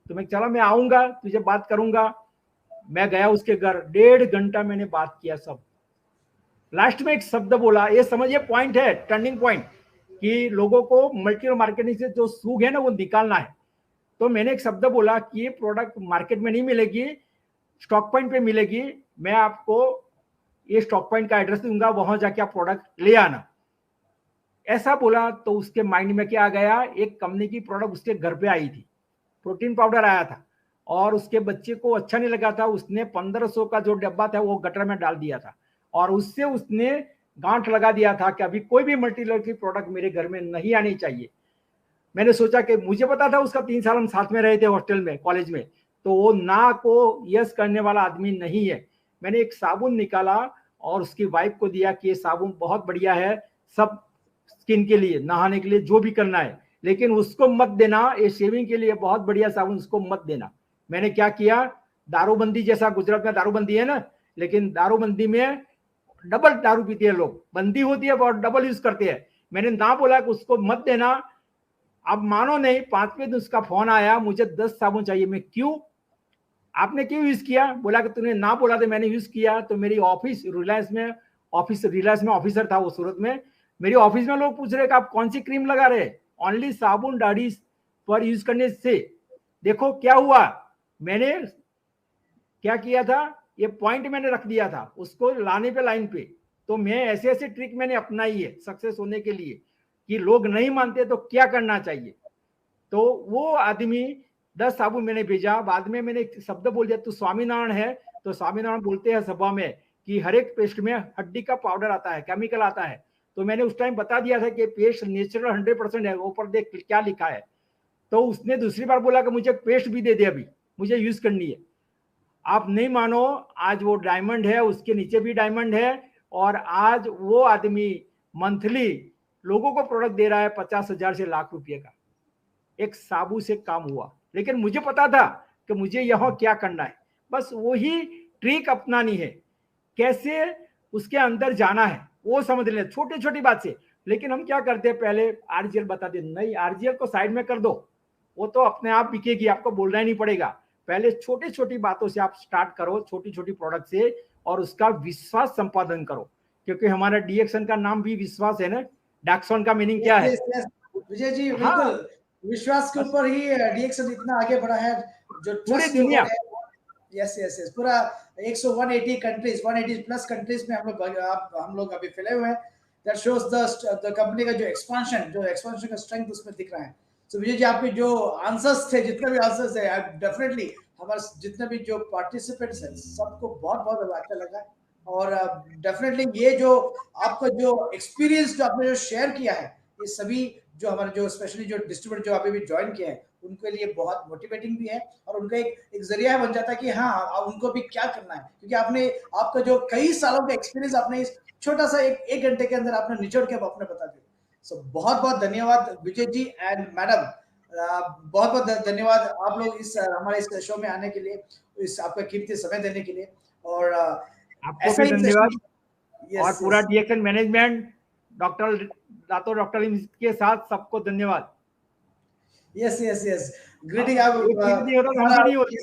तो मैं चला, मैं आऊंगा, तुझे बात करूंगा। मैं गया उसके घर, 1.5 घंटा मैंने बात किया सब। लास्ट में एक शब्द बोला, ये समझिए पॉइंट है, टर्निंग पॉइंट, कि लोगों को मल्टी मार्केटिंग से जो सूग है ना वो निकालना है। तो मैंने एक शब्द बोला कि ये प्रोडक्ट मार्केट में नहीं मिलेगी, स्टॉक पॉइंट पे मिलेगी। मैं आपको ये स्टॉक पॉइंट का एड्रेस दूंगा, वहां जाके आप प्रोडक्ट ले आना। ऐसा बोला तो उसके माइंड में क्या आ गया, एक कंपनी की प्रोडक्ट उसके घर पे आई थी, प्रोटीन पाउडर आया था, और उसके बच्चे को अच्छा नहीं लगा था। उसने 1500 का जो डब्बा था वो गटर में डाल दिया था, और उससे उसने गांठ लगा दिया था कि अभी कोई भी मल्टी लेवल की प्रोडक्ट मेरे घर में नहीं आनी चाहिए। मैंने सोचा कि मुझे पता था उसका 3 साल हम साथ में रहे थे हॉस्टल में, कॉलेज में, तो वो ना को यस करने वाला आदमी नहीं है। मैंने एक साबुन निकाला और उसकी वाइफ को दिया कि ये साबुन बहुत बढ़िया है सब स्किन के लिए, नहाने के लिए, जो भी करना है, लेकिन उसको मत देना, ये शेविंग के लिए बहुत बढ़िया साबुन, उसको मत देना। मैंने क्या किया, दारूबंदी जैसा, गुजरात में दारूबंदी है ना, लेकिन दारूबंदी में डबल दारू पीते हैं लोग, बंदी होती है और डबल यूज करते हैं। मैंने ना बोला कि उसको मत देना। अब मानो नहीं, 5वें दिन उसका फोन आया, मुझे 10 साबुन चाहिए। मैं क्यों, आपने क्यों यूज किया? बोला कि तूने ना बोला था, मैंने यूज किया। तो मेरी ऑफिस रिलायंस में ऑफिसर था वो सूरत में, मेरी ऑफिस में लोग पूछ रहे कि आप कौन सी क्रीम लगा रहे, ओनली साबुन दाढ़ी पर यूज करने से। देखो क्या हुआ, मैंने क्या किया था, ये पॉइंट मैंने रख दिया था उसको लाने पे, लाइन पे। तो मैं ऐसे ऐसे ट्रिक मैंने अपनाई है सक्सेस होने के लिए, कि लोग नहीं मानते तो क्या करना चाहिए। तो वो आदमी 10 साबुन मैंने भेजा। बाद में मैंने एक शब्द बोल दिया, तू स्वामीनारायण है। तो स्वामीनारायण बोलते हैं सभा में कि हर एक पेस्ट में हड्डी का पाउडर आता है, केमिकल आता है। तो मैंने उस टाइम बता दिया था कि पेस्ट नेचुरल 100% है, ऊपर देख क्या लिखा है। तो उसने दूसरी बार बोला कि मुझे पेस्ट भी दे दे, अभी मुझे यूज करनी है। आप नहीं मानो, आज वो डायमंड है, उसके नीचे भी डायमंड है, और आज वो आदमी मंथली लोगों को प्रोडक्ट दे रहा है 50,000 से लाख रुपए का। एक साबु से काम हुआ, लेकिन मुझे पता था कि मुझे यहाँ क्या करना है, बस वही ट्रिक अपनानी है, कैसे उसके अंदर जाना है वो समझ लें, छोटी छोटी बात से। लेकिन हम क्या करते हैं, पहले आरजीएल बता दे, नहीं आरजीएल को साइड में कर दो, वो तो अपने आप बिकेगी, आपको बोलना ही नहीं पड़ेगा। पहले छोटी छोटी बातों से आप स्टार्ट करो, छोटी छोटी प्रोडक्ट से, और उसका विश्वास संपादन करो, क्योंकि हमारा डीएक्सन का नाम भी विश्वास है ना। डैक्सन का मीनिंग क्या है? विजय जी, बिल्कुल हाँ, विश्वास के ऊपर ही डीएक्सन इतना आगे बढ़ा है, जो पूरी ट्रस्ट दुनिया। है। यस यस यस, पूरा 180 कंट्रीज, 180 प्लस कंट्रीज में हम लोग अभी फैले हुए हैं। दैट शोज द कंपनी का जो एक्सपेंशन का स्ट्रेंथ उसमें दिख रहा है। सो विजय जी, आपके जो आंसर्स थे, जितने भी आंसर्स है, डेफिनेटली हमारे जितने भी जो पार्टिसिपेंट्स हैं सबको बहुत बहुत अच्छा लगा। और डेफिनेटली ये जो आपका जो एक्सपीरियंस जो आपने जो शेयर किया है, ये सभी जो हमारे जो स्पेशली जो डिस्ट्रीब्यूटर जो अभी भी ज्वाइन किए हैं उनके लिए बहुत मोटिवेटिंग भी है, और उनका एक जरिया बन जाता है कि हाँ उनको भी क्या करना है, क्योंकि आपका जो कई सालों का एक्सपीरियंस आपने इस छोटा सा एक घंटे के अंदर आपने निचोड़ के आपने बता दिया। सो बहुत बहुत धन्यवाद विजय जी एंड मैडम, बहुत बहुत धन्यवाद आप लोग इस हमारे इस शो में आने के लिए, इस आपका कीमती समय देने के लिए। और आपको भी धन्यवाद, और पूरा यस डीएक्सन मैनेजमेंट, डॉक्टर के साथ सबको धन्यवाद। यस यस यस, ग्रीटिंग आप एक चीज नहीं होता तो हम भी नहीं होते।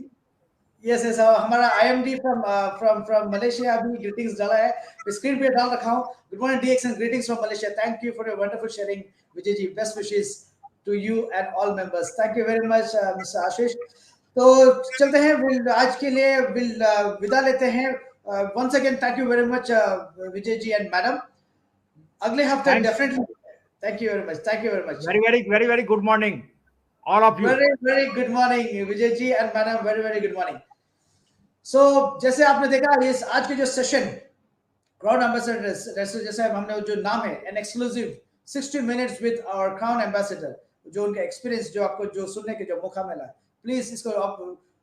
यस यस, हमारा आईएमडी फ्रॉम मलेशिया अभी ग्रीटिंग्स डाला है, स्क्रीन पे डाल रखा हूं। Good morning DXN, greetings from Malaysia, thank you for your wonderful sharing Vijay ji, best wishes to you and all members, thank you very much mister Ashish. तो चलते हैं, आज के लिए विदा लेते हैं। Once again thank you very much Vijay ji and madam, अगले हफ्ते definitely. Thank you very much, thank you very much, very very very very good morning all of you. Very very good morning Vijay ji and madam, very very good morning. So जैसे आपने देखा, ये आज के जो session crown ambassador, जैसे हमने जो नाम है, an exclusive 60 minutes with our crown ambassador, जो उनका एक्सपीरियंस जो आपको जो सुनने के जो मौका मिला, प्लीज इसको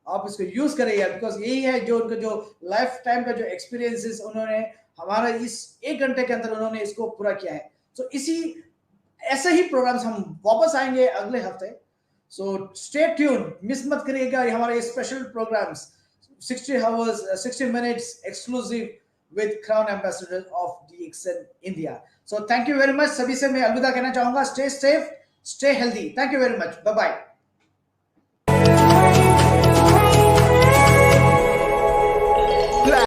आप इसको यूज करिए, बिकॉज यही है जो उनका जो लाइफ टाइम का जो एक्सपीरियंसेस उन्होंने हमारा इस 1 घंटे के अंदर उन्होंने इसको पूरा किया है। सो इसी ऐसे ही प्रोग्राम्स हम वापस आएंगे अगले हफ्ते। सो स्टे ट्यून, मिस मत करिएगा हमारे special programmes 60 minutes exclusive with Crown Ambassador of DXN India. So thank you very much। सभी से मैं अलविदा कहना चाहूंगा। Stay safe, stay healthy. Thank you very much. Bye bye.